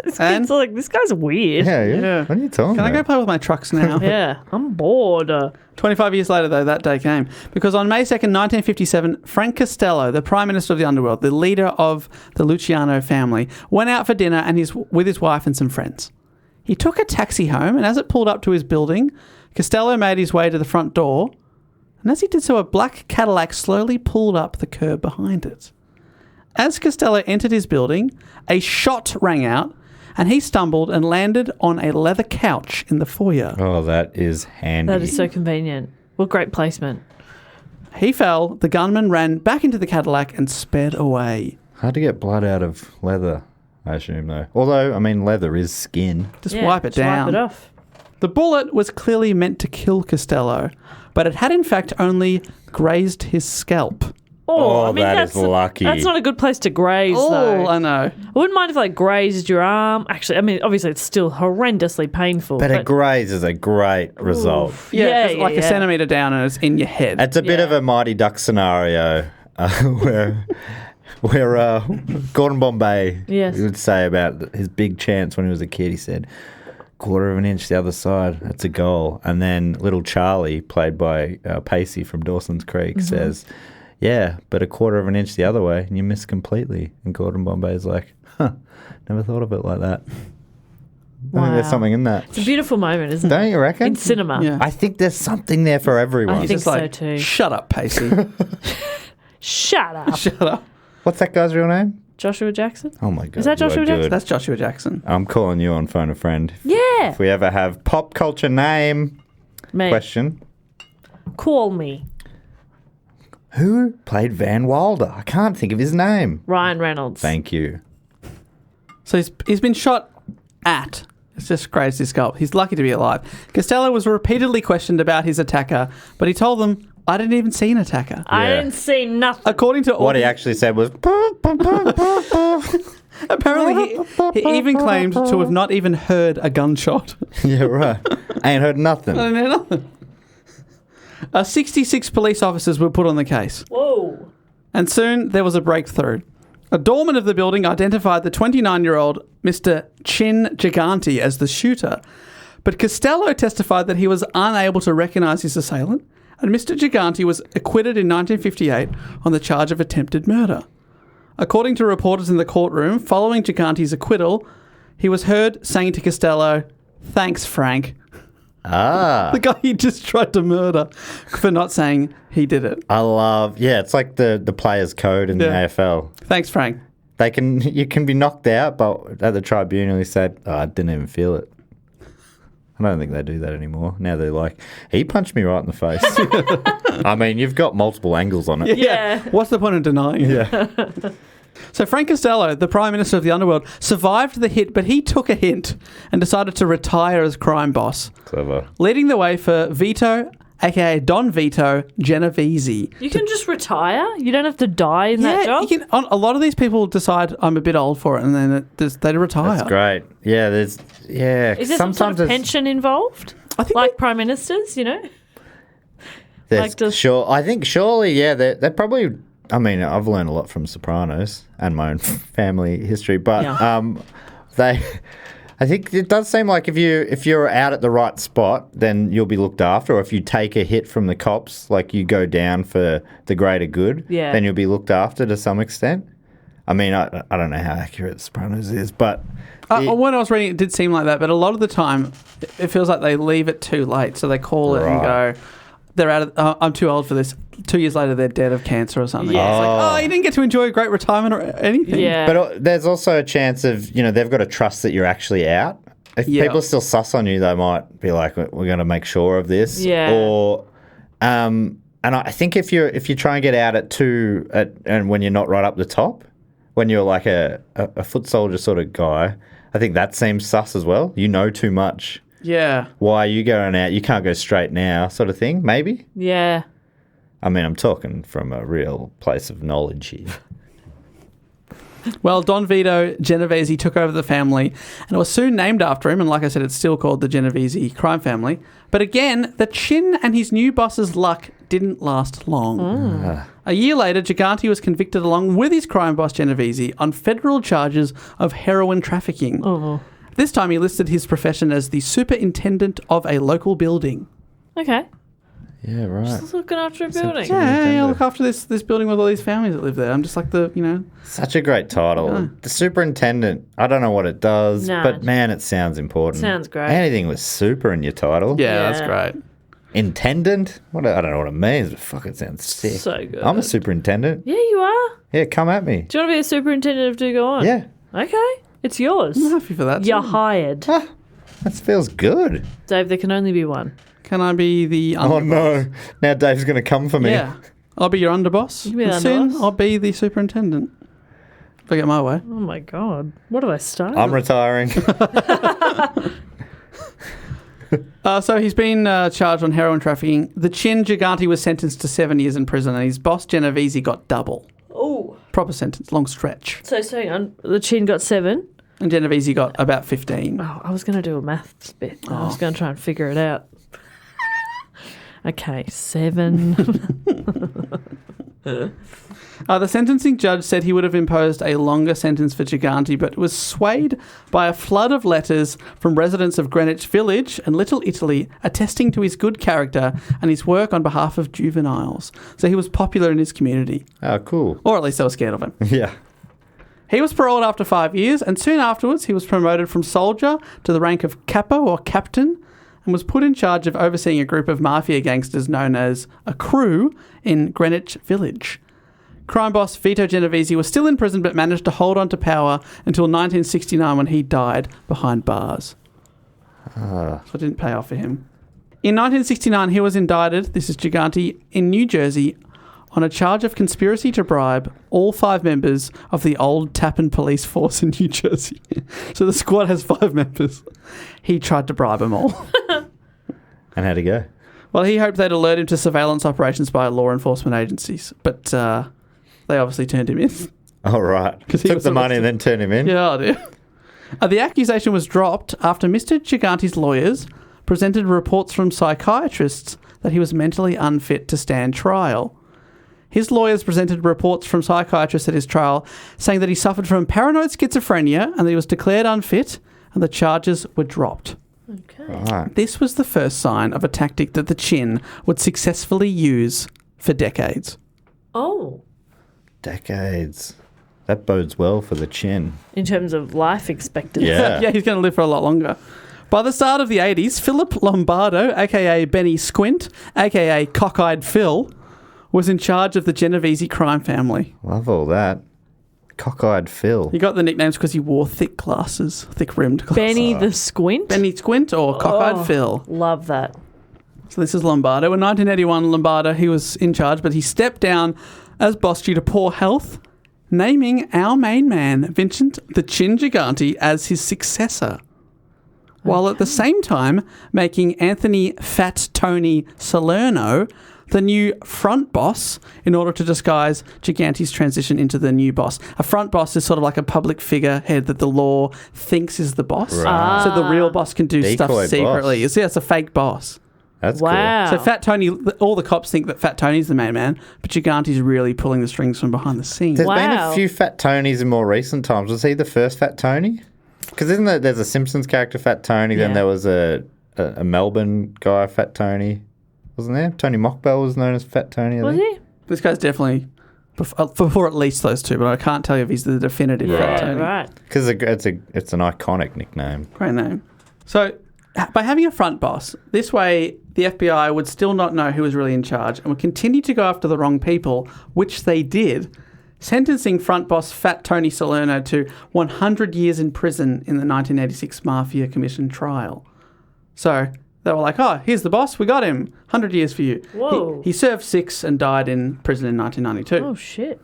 This kid's like, this guy's weird. Yeah. What are you talking Can I about? go play with my trucks now? Yeah, I'm bored. 25 years later, though, that day came. Because on May 2nd, 1957, Frank Costello, the Prime Minister of the Underworld, the leader of the Luciano family, went out for dinner with his wife and some friends. He took a taxi home, and as it pulled up to his building, Costello made his way to the front door, and as he did so, a black Cadillac slowly pulled up the curb behind it. As Costello entered his building, a shot rang out, and he stumbled and landed on a leather couch in the foyer. Oh, that is handy. That is so convenient. What great placement. He fell, the gunman ran back into the Cadillac and sped away. Hard to get blood out of leather, I assume, though. Although, I mean, leather is skin. Just wipe it down. Wipe it off. The bullet was clearly meant to kill Costello, but it had in fact only grazed his scalp. Oh, that is lucky. That's not a good place to graze, though. Oh, I know. I wouldn't mind if, grazed your arm. Actually, I mean, obviously, it's still horrendously painful. But a graze is a great result. Yeah, a centimetre down and it's in your head. It's a bit of a Mighty Duck scenario where Gordon Bombay would say about his big chance when he was a kid. He said, 1/4 of an inch the other side, that's a goal. And then little Charlie, played by Pacey from Dawson's Creek, says... Yeah, but 1/4 of an inch the other way and you miss completely. And Gordon Bombay's like, never thought of it like that. I think there's Wow. something in that. It's a beautiful moment, isn't it? Don't you reckon? In cinema. Yeah. I think there's something there for everyone. I think Just so like, too. shut up, Pacey. Shut up. Shut up. What's that guy's real name? Joshua Jackson? Oh my god. Is that you are Joshua Jackson? good. That's Joshua Jackson. I'm calling you on Phone a Friend. Yeah. If we ever have pop culture name Me. question. Call me. Who played Van Wilder? I can't think of his name. Ryan Reynolds. Thank you. So he's been shot at. It's just grazed his skull. He's lucky to be alive. Costello was repeatedly questioned about his attacker, but he told them, I didn't even see an attacker. I Yeah. didn't see nothing. According to What he actually said was... apparently he even claimed to have not even heard a gunshot. Yeah, right. I ain't heard nothing. 66 police officers were put on the case. Whoa. And soon there was a breakthrough. A doorman of the building identified the 29-year-old Mr. Chin Gigante as the shooter. But Costello testified that he was unable to recognise his assailant, and Mr. Gigante was acquitted in 1958 on the charge of attempted murder. According to reporters in the courtroom, following Gigante's acquittal, he was heard saying to Costello, "Thanks, Frank." Ah. The guy he just tried to murder for not saying he did it. I love... Yeah, it's like the players' code in the Yeah. AFL. Thanks, Frank. You can be knocked out, but at the tribunal he said, I didn't even feel it. I don't think they do that anymore. Now they're like, he punched me right in the face. I mean, you've got multiple angles on it. Yeah. What's the point of denying it? Yeah. So Frank Costello, the Prime Minister of the Underworld, survived the hit, but he took a hint and decided to retire as crime boss, Clever. leading the way for Vito, a.k.a. Don Vito Genovese. You can just retire. You don't have to die in that job. A lot of these people decide I'm a bit old for it, and then they retire. That's great. Yeah, Is there some sort of there's- pension involved? I think Like prime ministers, there's like I think surely, yeah, they're probably... I mean, I've learned a lot from Sopranos and my own family history, but I think it does seem like if you're out at the right spot, then you'll be looked after. Or if you take a hit from the cops, like you go down for the greater good, then you'll be looked after to some extent. I mean, I don't know how accurate Sopranos is, but... when I was reading, it did seem like that, but a lot of the time, it feels like they leave it too late, so they call it and go... They're out of, I'm too old for this. 2 years later, they're dead of cancer or something. Yeah. It's like, you didn't get to enjoy a great retirement or anything. Yeah. But there's also a chance of, they've got to trust that you're actually out. If people still sus on you, they might be like, we're going to make sure of this. Yeah. Or, and I think if you try and get out and when you're not right up the top, when you're like a foot soldier sort of guy, I think that seems sus as well. You know too much. Yeah. Why are you going out? You can't go straight now, sort of thing, maybe? Yeah. I mean, I'm talking from a real place of knowledge here. Well, Don Vito Genovese took over the family, and it was soon named after him, and like I said, it's still called the Genovese crime family. But again, the Chin and his new boss's luck didn't last long. A year later, Gigante was convicted along with his crime boss Genovese on federal charges of heroin trafficking. Oh. This time he listed his profession as the superintendent of a local building. Okay. Yeah, right. Just looking after a building. Yeah, I look after this building with all these families that live there. I'm just like Such a great title. The superintendent, I don't know what it does, Nah. but man, it sounds important. Sounds great. Anything with super in your title. Yeah, that's Yeah. great. Intendant? I don't know what it means, but fuck, it sounds sick. So good. I'm a superintendent. Yeah, you are. Yeah, come at me. Do you want to be a superintendent of Do Go On? Yeah. Okay. It's yours. I'm happy for that. You're too. hired. That feels good. Dave, there can only be one. Can I be the Oh no. Now Dave's going to come for me. Yeah. I'll be your underboss. You can be the And soon underboss. I'll be the superintendent. If I get my way. Oh my God. What have I started? I'm retiring. So he's been charged on heroin trafficking. The Chin Gigante was sentenced to 7 years in prison, and his boss Genovese got double. Oh. Proper sentence, long stretch. So hang on. The Chin got 7. And Genovese got about 15. Oh, I was going to do a maths bit. I was going to try and figure it out. Okay, 7. The sentencing judge said he would have imposed a longer sentence for Gigante, but was swayed by a flood of letters from residents of Greenwich Village and Little Italy attesting to his good character and his work on behalf of juveniles. So he was popular in his community. Oh, cool. Or at least they were scared of him. Yeah. He was paroled after 5 years, and soon afterwards he was promoted from soldier to the rank of capo or captain, and was put in charge of overseeing a group of mafia gangsters known as a crew in Greenwich Village. Crime boss Vito Genovese was still in prison but managed to hold on to power until 1969 when he died behind bars. So it didn't pay off for him. In 1969, he was indicted, this is Gigante, in New Jersey on a charge of conspiracy to bribe all 5 members of the old Tappan police force in New Jersey. So the squad has 5 members. He tried to bribe them all. And how'd it go? Well, he hoped they'd alert him to surveillance operations by law enforcement agencies, but they obviously turned him in. Oh, right. Took the money and then turned him in? Yeah, I do. The accusation was dropped after Mr. Gigante's lawyers presented reports from psychiatrists that he was mentally unfit to stand trial. His lawyers presented reports from psychiatrists at his trial saying that he suffered from paranoid schizophrenia and that he was declared unfit, and the charges were dropped. Okay. Right. This was the first sign of a tactic that the Chin would successfully use for decades. Oh. Decades. That bodes well for the Chin. In terms of life expectancy. Yeah. Yeah, he's going to live for a lot longer. By the start of the 80s, Philip Lombardo, a.k.a. Benny Squint, a.k.a. Cockeyed Phil, was in charge of the Genovese crime family. Love all that. Cockeyed Phil. He got the nicknames because he wore thick glasses, thick-rimmed glasses. Benny the Squint? Benny Squint or Cockeyed Phil. Love that. So this is Lombardo. In 1981, Lombardo, he was in charge, but he stepped down as boss due to poor health, naming our main man, Vincent the Chin Gigante, as his successor. While at the same time making Anthony Fat Tony Salerno the new front boss in order to disguise Gigante's transition into the new boss. A front boss is sort of like a public figurehead that the law thinks is the boss. Right. So the real boss can do stuff Decoy secretly. boss. Yeah, it's a fake boss. That's Wow. So Fat Tony, all the cops think that Fat Tony's the main man, but Gigante's really pulling the strings from behind the scenes. There's been Wow. a few Fat Tonys in more recent times. Was he the first Fat Tony? Because isn't there, there's a Simpsons character, Fat Tony, then Yeah. there was a Melbourne guy, Fat Tony. Wasn't there? Tony Mockbell was known as Fat Tony, I Was think. he? This guy's definitely before at least those two, but I can't tell you if he's the definitive Fat Yeah, Tony. right. Because it's an iconic nickname. Great name. So by having a front boss, this way the FBI would still not know who was really in charge and would continue to go after the wrong people, which they did, sentencing front boss Fat Tony Salerno to 100 years in prison in the 1986 Mafia Commission trial. So they were like, oh, here's the boss, we got him, 100 years for you. Whoa. He served 6 and died in prison in 1992. Oh, shit.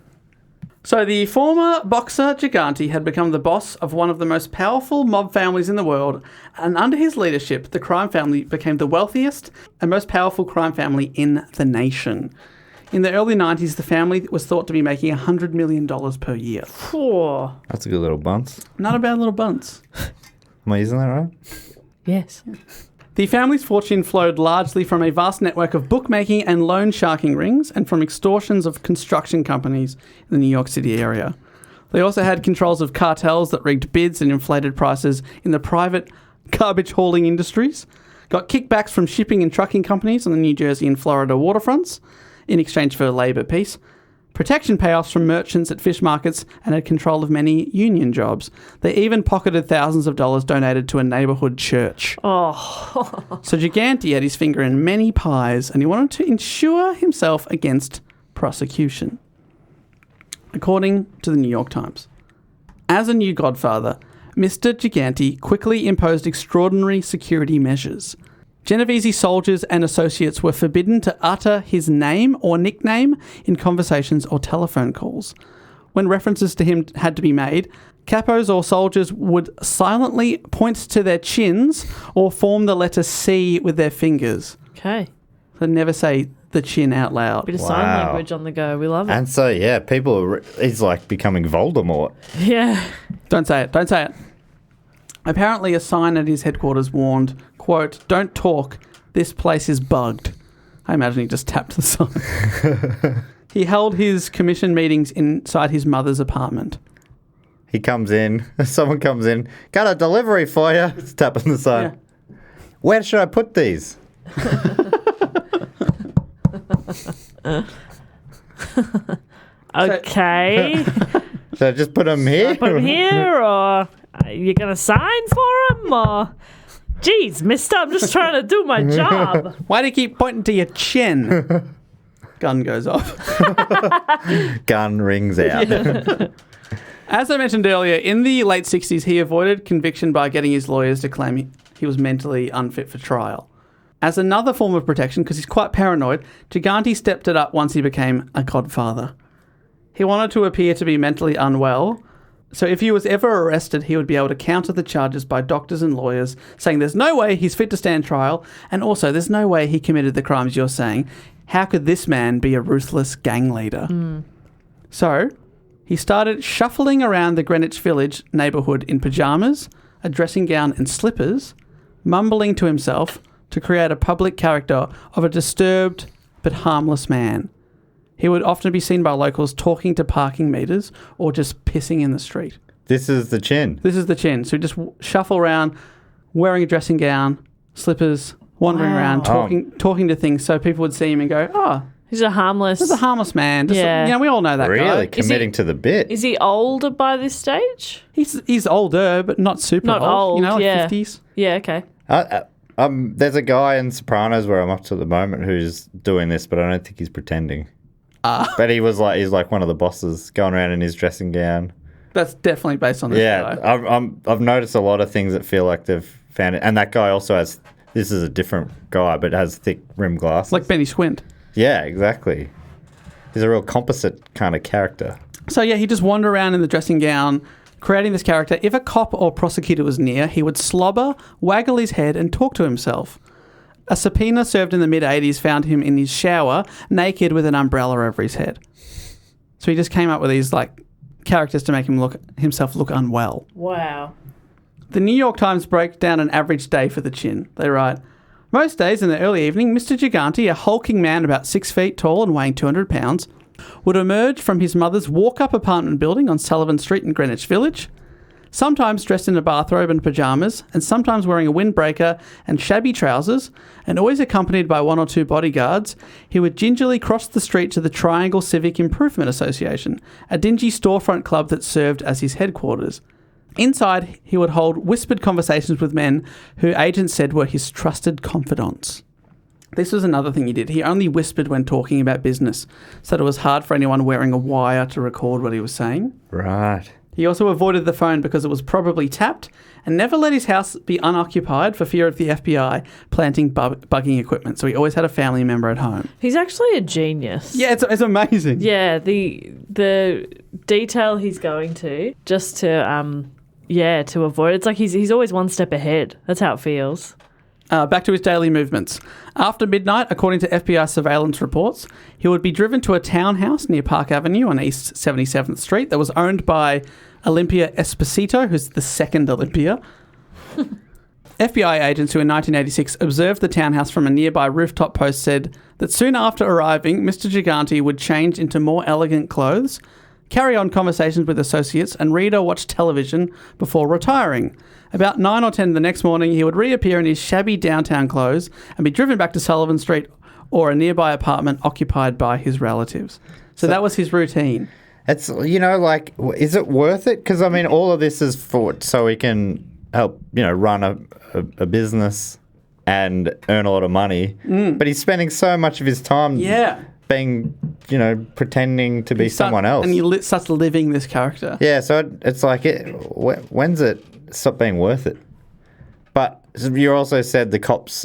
So the former boxer Gigante had become the boss of one of the most powerful mob families in the world, and under his leadership, the crime family became the wealthiest and most powerful crime family in the nation. In the early 90s, the family was thought to be making $100 million per year. Poor. That's a good little bunce. Not a bad little bunce. Am I using that right? Yes. The family's fortune flowed largely from a vast network of bookmaking and loan sharking rings and from extortions of construction companies in the New York City area. They also had controls of cartels that rigged bids and inflated prices in the private garbage hauling industries, got kickbacks from shipping and trucking companies on the New Jersey and Florida waterfronts in exchange for labour peace, protection payoffs from merchants at fish markets, and had control of many union jobs. They even pocketed thousands of dollars donated to a neighbourhood church. Oh. So Gigante had his finger in many pies, and he wanted to insure himself against prosecution. According to the New York Times, as a new godfather, Mr. Gigante quickly imposed extraordinary security measures. Genovese soldiers and associates were forbidden to utter his name or nickname in conversations or telephone calls. When references to him had to be made, capos or soldiers would silently point to their chins or form the letter C with their fingers. Okay. So never say the chin out loud. Bit of sign Wow. language on the go. We love it. And so, yeah, he's like becoming Voldemort. Yeah. Don't say it. Don't say it. Apparently, a sign at his headquarters warned, quote, "Don't talk. This place is bugged." I imagine he just tapped the sign. He held his commission meetings inside his mother's apartment. He comes in, someone comes in, got a delivery for you. It's tapping the sign. Yeah. Where should I put these? Okay. Should So just put him here? Put him here, or are you going to sign for him, or... Jeez, mister, I'm just trying to do my job. Why do you keep pointing to your chin? Gun goes off. Gun rings out. As I mentioned earlier, in the late 60s, he avoided conviction by getting his lawyers to claim he was mentally unfit for trial. As another form of protection, because he's quite paranoid, Gigante stepped it up once he became a godfather. He wanted to appear to be mentally unwell, so if he was ever arrested, he would be able to counter the charges by doctors and lawyers, saying there's no way he's fit to stand trial, and also there's no way he committed the crimes you're saying. How could this man be a ruthless gang leader? So, he started shuffling around the Greenwich Village neighbourhood in pyjamas, a dressing gown and slippers, mumbling to himself to create a public character of a disturbed but harmless man. He would often be seen by locals talking to parking meters or just pissing in the street. This is the chin. This is the chin. So he'd just shuffle around, wearing a dressing gown, slippers, wandering around, talking to things so people would see him and go, oh, He's a harmless... He's a harmless man. Just, Yeah. You know, we all know that guy. Really committing to the bit. Is he older by this stage? He's older, but not super Not old, You know, like yeah. 50s. Yeah, okay. There's a guy in Sopranos where I'm up to at the moment who's doing this, but I don't think he's pretending. But he's like one of the bosses going around in his dressing gown. That's definitely based on this guy. I've noticed a lot of things that feel like they've found it. And that guy also has, this is a different guy, but has thick rimmed glasses. Like Benny Squint. Yeah, exactly. He's a real composite kind of character. So, yeah, he just wandered around in the dressing gown, creating this character. If a cop or prosecutor was near, he would slobber, waggle his head, and talk to himself. A subpoena served in the mid-'80s found him in his shower, naked with an umbrella over his head. So he just came up with these, like, characters to make himself look unwell. Wow. The New York Times break down an average day for the Chin. They write, most days in the early evening, Mr. Gigante, a hulking man about 6 feet tall and weighing 200 pounds, would emerge from his mother's walk-up apartment building on Sullivan Street in Greenwich Village, sometimes dressed in a bathrobe and pyjamas, and sometimes wearing a windbreaker and shabby trousers, and always accompanied by one or two bodyguards. He would gingerly cross the street to the Triangle Civic Improvement Association, a dingy storefront club that served as his headquarters. Inside, he would hold whispered conversations with men who agents said were his trusted confidants. This was another thing he did. He only whispered when talking about business, so that it was hard for anyone wearing a wire to record what he was saying. Right. He also avoided the phone because it was probably tapped, and never let his house be unoccupied for fear of the FBI planting bugging equipment. So he always had a family member at home. He's actually a genius. Yeah, it's amazing. Yeah, the detail he's going to just to to avoid. It's like he's always one step ahead. That's how it feels. Back to his daily movements. After midnight, according to FBI surveillance reports, he would be driven to a townhouse near Park Avenue on East 77th Street that was owned by Olympia Esposito, who's the second Olympia. FBI agents who in 1986 observed the townhouse from a nearby rooftop post said that soon after arriving, Mr. Gigante would change into more elegant clothes, carry on conversations with associates, and read or watch television before retiring. About 9 or 10 the next morning, he would reappear in his shabby downtown clothes and be driven back to Sullivan Street or a nearby apartment occupied by his relatives. So that was his routine. It's, like, is it worth it? Because, I mean, all of this is so he can help, run a business and earn a lot of money. But he's spending so much of his time being, pretending to be someone else. And he starts living this character. Yeah, so it's like, when's it stop being worth it? But you also said the cops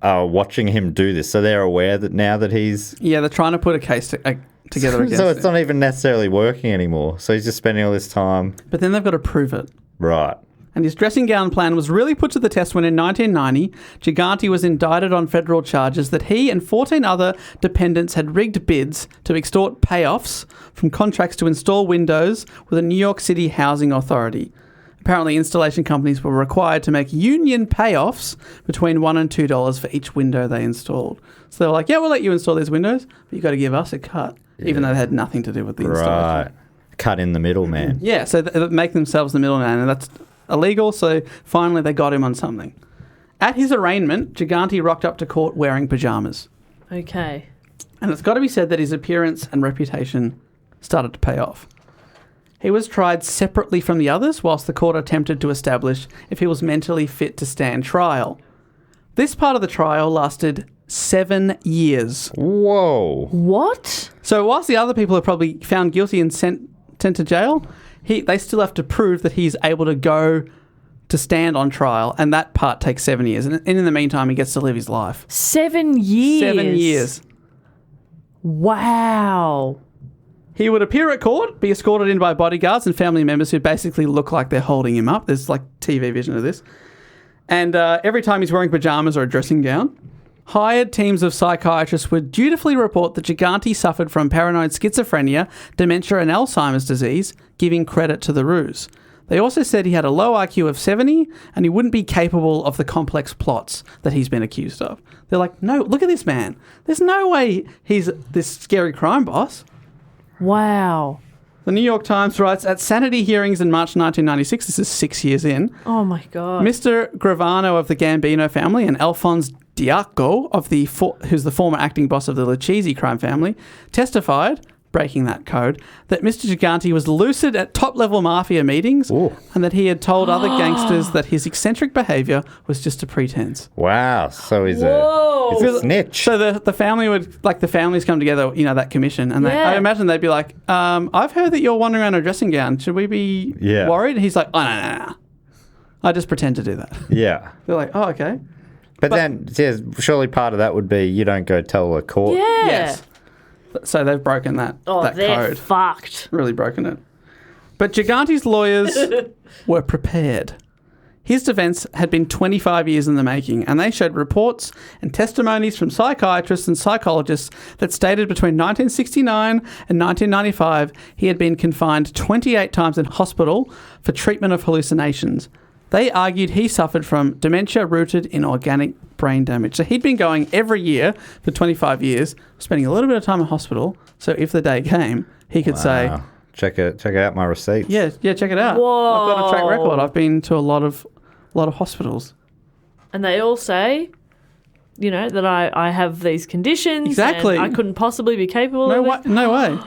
are watching him do this, so they're aware that now that he's... Yeah, they're trying to put a case together against So it's not even necessarily working anymore. So he's just spending all this time... But then they've got to prove it. Right. And his dressing gown plan was really put to the test when in 1990, Gigante was indicted on federal charges that he and 14 other dependents had rigged bids to extort payoffs from contracts to install windows with a New York City housing authority. Apparently, installation companies were required to make union payoffs between $1 and $2 for each window they installed. So they were like, yeah, we'll let you install these windows, but you've got to give us a cut, even though they had nothing to do with the installation. Right. Cut in the middleman. Yeah, so they make themselves the middleman, and that's illegal, so finally they got him on something. At his arraignment, Gigante rocked up to court wearing pyjamas. Okay. And it's got to be said that his appearance and reputation started to pay off. He was tried separately from the others whilst the court attempted to establish if he was mentally fit to stand trial. This part of the trial lasted 7 years. Whoa. What? So whilst the other people are probably found guilty and sent to jail, they still have to prove that he's able to go to stand on trial, and that part takes 7 years. And in the meantime, he gets to live his life. 7 years? 7 years. Wow. He would appear at court, be escorted in by bodyguards and family members who basically look like they're holding him up. There's like TV vision of this. And every time he's wearing pajamas or a dressing gown, hired teams of psychiatrists would dutifully report that Gigante suffered from paranoid schizophrenia, dementia and Alzheimer's disease, giving credit to the ruse. They also said he had a low IQ of 70 and he wouldn't be capable of the complex plots that he's been accused of. They're like, no, look at this man. There's no way he's this scary crime boss. Wow. The New York Times writes, at sanity hearings in March 1996, this is 6 years in, oh my God, Mr. Gravano of the Gambino family and Alphonse Diaco, who's the former acting boss of the Lucchese crime family, testified, breaking that code, that Mr. Gigante was lucid at top-level Mafia meetings. Ooh. And that he had told other gangsters that his eccentric behaviour was just a pretense. Wow. So he's Whoa. a snitch. So the family would, like the families come together, that commission, and Yeah. I imagine they'd be like, I've heard that you're wandering around in a dressing gown. Should we be worried? And he's like, oh, no. I just pretend to do that. Yeah. They're like, oh, okay. But then, surely part of that would be you don't go tell a court. Yeah. Yes. So they've broken that They're code. fucked. Really broken it. But Gigante's lawyers were prepared. His defence had been 25 years in the making, and they showed reports and testimonies from psychiatrists and psychologists that stated between 1969 and 1995 he had been confined 28 times in hospital for treatment of hallucinations. They argued he suffered from dementia rooted in organic brain damage. So he'd been going every year for 25 years, spending a little bit of time in hospital, so if the day came, he could say... Check out my receipts. Yeah, check it out. Whoa. I've got a track record. I've been to a lot of hospitals. And they all say, that I have these conditions. Exactly. And I couldn't possibly be capable of it. No way.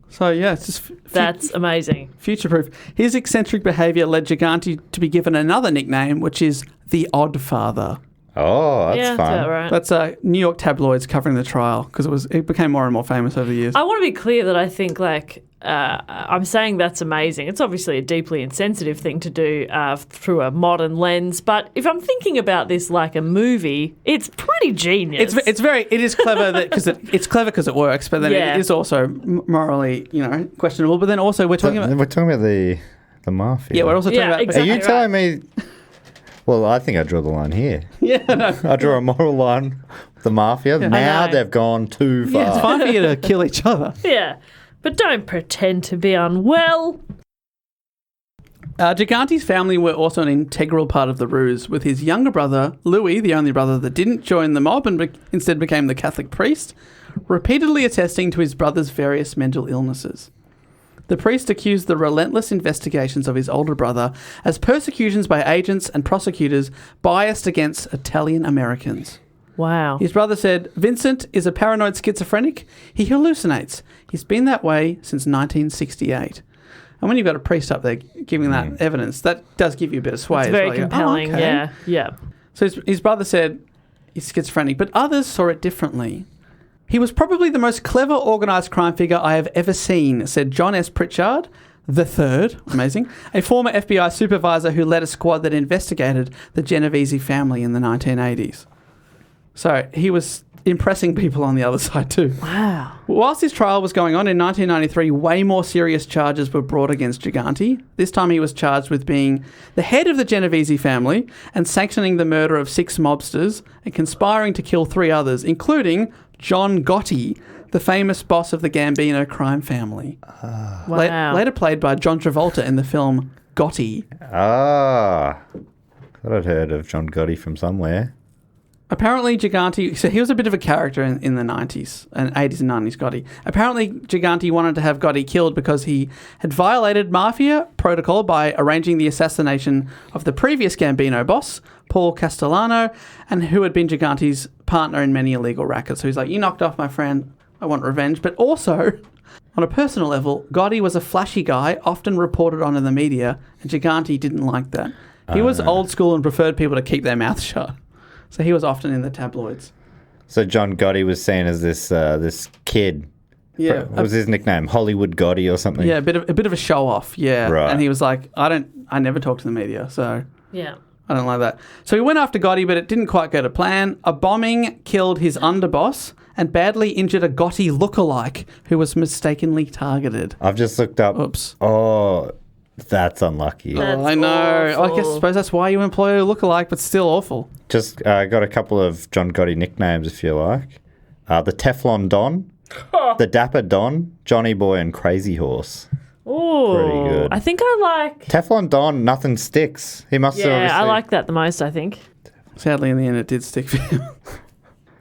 So, yeah, it's just... That's amazing. Future-proof. His eccentric behaviour led Gigante to be given another nickname, which is the Oddfather. Oh, that's fun. That's about right. That's New York tabloids covering the trial because it became more and more famous over the years. I want to be clear that I think, I'm saying that's amazing. It's obviously a deeply insensitive thing to do through a modern lens, but if I'm thinking about this like a movie, it's pretty genius. It is clever because it's clever because it works, but then it is also morally, questionable. But then also we're talking about the Mafia. Yeah, we're also talking about. Exactly. Are you telling me? Well, I think I draw the line here. Yeah, no. I draw a moral line. The Mafia. Yeah. Now they've gone too far. Yeah, it's fine for you to kill each other. Yeah, but don't pretend to be unwell. Gigante's family were also an integral part of the ruse, with his younger brother, Louis, the only brother that didn't join the mob and instead became the Catholic priest, repeatedly attesting to his brother's various mental illnesses. The priest accused the relentless investigations of his older brother as persecutions by agents and prosecutors biased against Italian Americans. Wow. His brother said, Vincent is a paranoid schizophrenic. He hallucinates. He's been that way since 1968. And when you've got a priest up there giving that evidence, that does give you a bit of sway. It's very compelling, yeah. So his brother said he's schizophrenic, but others saw it differently. He was probably the most clever organised crime figure I have ever seen, said John S. Pritchard III, amazing, a former FBI supervisor who led a squad that investigated the Genovese family in the 1980s. So he was impressing people on the other side too. Wow. Whilst his trial was going on in 1993, way more serious charges were brought against Gigante. This time he was charged with being the head of the Genovese family and sanctioning the murder of 6 mobsters and conspiring to kill 3 others, including John Gotti, the famous boss of the Gambino crime family. Wow. Later played by John Travolta in the film Gotti. Thought I'd heard of John Gotti from somewhere. Apparently Gigante, so he was a bit of a character in the 90s and 80s and 90s, Gotti. Apparently Gigante wanted to have Gotti killed because he had violated Mafia protocol by arranging the assassination of the previous Gambino boss, Paul Castellano, and who had been Gigante's partner in many illegal rackets. So he's like, you knocked off my friend, I want revenge. But also, On a personal level, Gotti was a flashy guy, often reported on in the media, and Gigante didn't like that. He was old school and preferred people to keep their mouth shut. So he was often in the tabloids. So John Gotti was seen as this kid. Yeah. What was his nickname? Hollywood Gotti or something? Yeah, a bit of a show off, yeah. Right. And he was like, I never talk to the media, so Yeah. I don't like that. So he went after Gotti, but it didn't quite go to plan. A bombing killed his underboss and badly injured a Gotti lookalike who was mistakenly targeted. I've just looked up. Oops. Oh, that's unlucky. That's I know. awful. I suppose that's why you employ a lookalike, but still awful. Just got a couple of John Gotti nicknames if you like. The Teflon Don, the Dapper Don, Johnny Boy, and Crazy Horse. Ooh. Pretty good. I think I like... Teflon Don, nothing sticks. He must have Yeah, obviously... I like that the most, I think. Sadly, in the end, it did stick for him.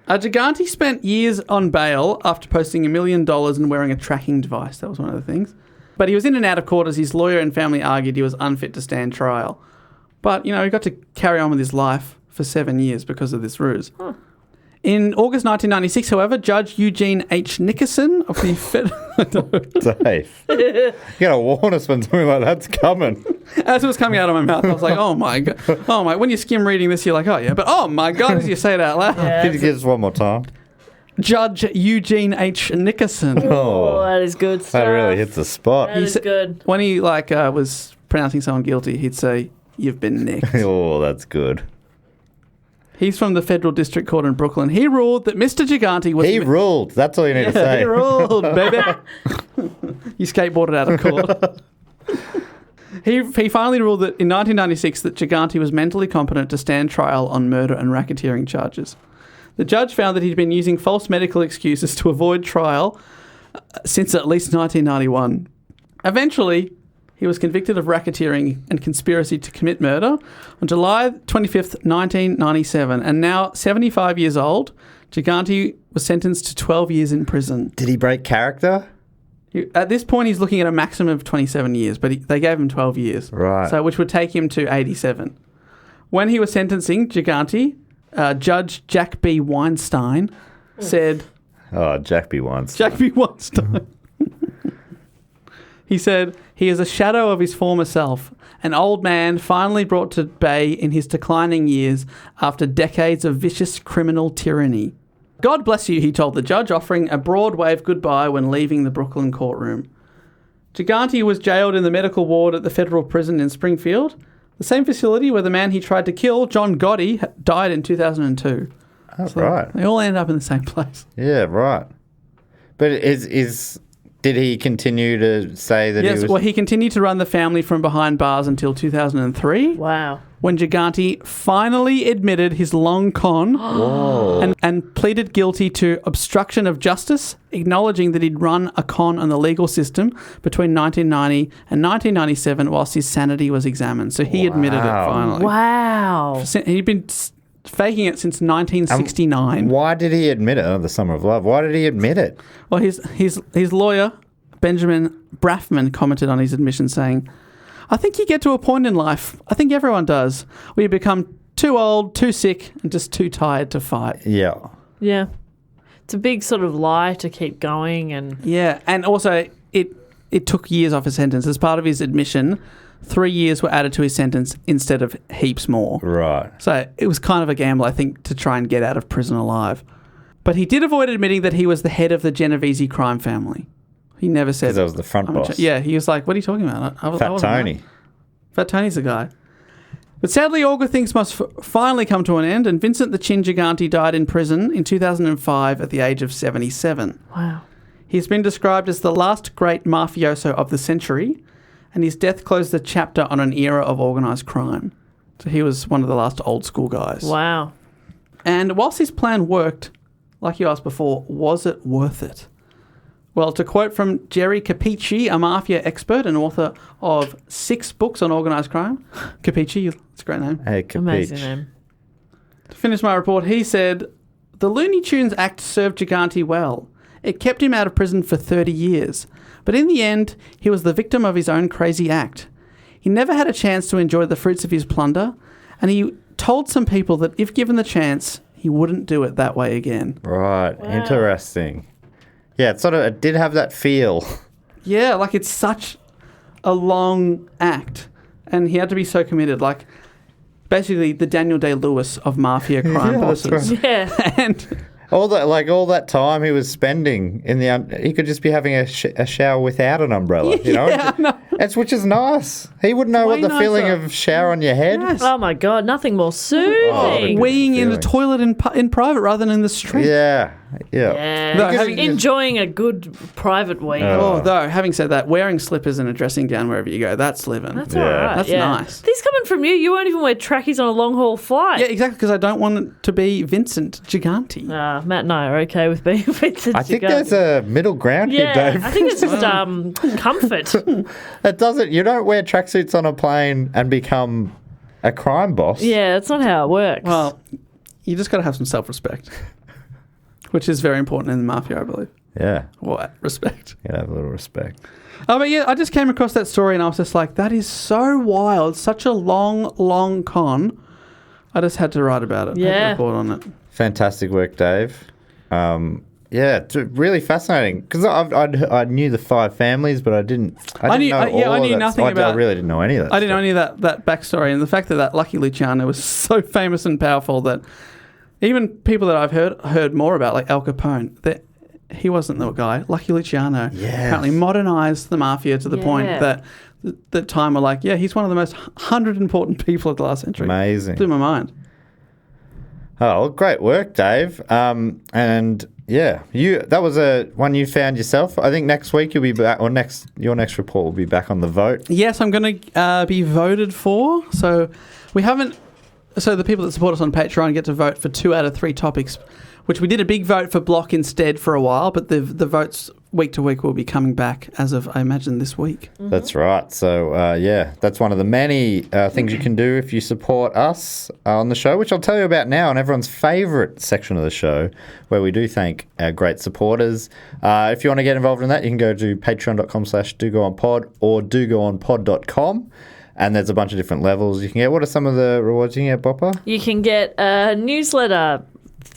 Gigante spent years on bail after posting $1 million and wearing a tracking device. That was one of the things. But he was in and out of court as his lawyer and family argued he was unfit to stand trial. But, he got to carry on with his life for 7 years because of this ruse. Huh. In August 1996, however, Judge Eugene H. Nickerson of the Dave, you gotta warn us when something like that's coming. As it was coming out of my mouth, I was like, oh my God. Oh my, when you skim reading this, you're like, oh yeah. But oh my God, as you say it out loud. Yeah, Could you give us one more time? Judge Eugene H. Nickerson. Oh, that is good stuff. That really hits the spot. That is good. When he was pronouncing someone guilty, he'd say, "You've been nicked." Oh, that's good. He's from the Federal District Court in Brooklyn. He ruled that Mr. Gigante was... He ruled. That's all you need to say. He ruled, baby. You skateboarded out of court. He finally ruled that in 1996 that Gigante was mentally competent to stand trial on murder and racketeering charges. The judge found that he'd been using false medical excuses to avoid trial since at least 1991. Eventually, he was convicted of racketeering and conspiracy to commit murder on July 25th, 1997. And now, 75 years old, Gigante was sentenced to 12 years in prison. Did he break character? At this point, he's looking at a maximum of 27 years, but they gave him 12 years. Right. So, which would take him to 87. When he was sentencing Gigante, Judge Jack B. Weinstein said... Oh, Jack B. Wants. Jack B. Weinstein. He said, he is a shadow of his former self, an old man finally brought to bay in his declining years after decades of vicious criminal tyranny. God bless you, he told the judge, offering a broad wave goodbye when leaving the Brooklyn courtroom. Gigante was jailed in the medical ward at the federal prison in Springfield, the same facility where the man he tried to kill, John Gotti, died in 2002. Oh, So right. they all ended up in the same place. Yeah, right. But did he continue to say that he was... Yes, well, he continued to run the family from behind bars until 2003. Wow. When Gigante finally admitted his long con Whoa. and pleaded guilty to obstruction of justice, acknowledging that he'd run a con on the legal system between 1990 and 1997 whilst his sanity was examined. So he admitted it Wow. finally. Wow. He'd been faking it since 1969. Why did he admit it? Oh, the Summer of Love. Why did he admit it? Well, his lawyer, Benjamin Braffman, commented on his admission saying, I think you get to a point in life, I think everyone does, where you become too old, too sick, and just too tired to fight. Yeah. Yeah. It's a big sort of lie to keep going and... Yeah, and also it took years off his sentence. As part of his admission, 3 years were added to his sentence instead of heaps more. Right. So it was kind of a gamble, I think, to try and get out of prison alive. But he did avoid admitting that he was the head of the Genovese crime family. He never said... Because that was the front boss. Yeah, he was like, what are you talking about? I Fat wasn't Tony. there. Fat Tony's the guy. But sadly, all good things must finally come to an end, and Vincent the Chin Gigante died in prison in 2005 at the age of 77. Wow. He's been described as the last great mafioso of the century, and his death closed the chapter on an era of organised crime. So he was one of the last old school guys. Wow. And whilst his plan worked, like you asked before, was it worth it? Well, to quote from Jerry Capici, a Mafia expert and author of 6 books on organised crime. Capici, it's a great name. Hey, Capiche. Amazing name. To finish my report, he said, the Looney Tunes act served Gigante well. It kept him out of prison for 30 years. But in the end, he was the victim of his own crazy act. He never had a chance to enjoy the fruits of his plunder, and he told some people that if given the chance, he wouldn't do it that way again. Right. Wow. Interesting. Yeah, it did have that feel. Yeah, like it's such a long act, and he had to be so committed. Like, basically, the Daniel Day-Lewis of Mafia crime bosses. Right. Yeah. And All that time he was spending in he could just be having a shower without an umbrella, you know? Yeah, I know. Which is nice. He would know what Way the feeling nicer. of shower on your head. Yes. Oh my God, nothing more soothing. weeing in a feeling. toilet in private rather than in the street. Yeah. Yeah. No, having- Enjoying a good private wee. Oh, though, having said that, wearing slippers and a dressing gown wherever you go, that's living. That's Yeah. all right. That's yeah. nice. These coming from you. You won't even wear trackies on a long haul flight. Yeah, exactly, because I don't want it to be Vincent Gigante. Matt and I are okay with being Vincent. I think there's a middle ground here, Yeah, Dave. I think it's just comfort. You don't wear tracksuits on a plane and become a crime boss. Yeah, that's not how it works. Well, you just got to have some self-respect, which is very important in the Mafia, I believe. Yeah. Or respect. You have a little respect. Oh, but yeah, I just came across that story and I was just like, that is so wild, such a long, long con. I just had to write about it. Yeah. Had to report on it. Fantastic work, Dave. Yeah, it's really fascinating because I knew the 5 families, but I didn't. I knew- know I- yeah, all I of knew that. nothing I about- really didn't know any of that. I didn't know any of that backstory, and the fact that Lucky Luciano was so famous and powerful that even people that I've heard more about, like Al Capone, that he wasn't the guy. Lucky Luciano apparently modernized the Mafia to the point that the time were like, yeah, he's one of the most 100 important people of the last century. Amazing. Blew my mind. Oh, well, great work, Dave. And yeah, that was a one you found yourself. I think next week you'll be back, or your next report will be back on the vote. Yes, I'm going to be voted for. So the people that support us on Patreon get to vote for 2 out of 3 topics, which we did a big vote for block instead for a while, but the votes week to week will be coming back as of, I imagine, this week. Mm-hmm. That's right. So, that's one of the many things you can do if you support us on the show, which I'll tell you about now on everyone's favourite section of the show, where we do thank our great supporters. If you want to get involved in that, you can go to patreon.com/dogoonpod or dogoonpod.com. And there's a bunch of different levels you can get. What are some of the rewards you can get, Bopper? You can get a newsletter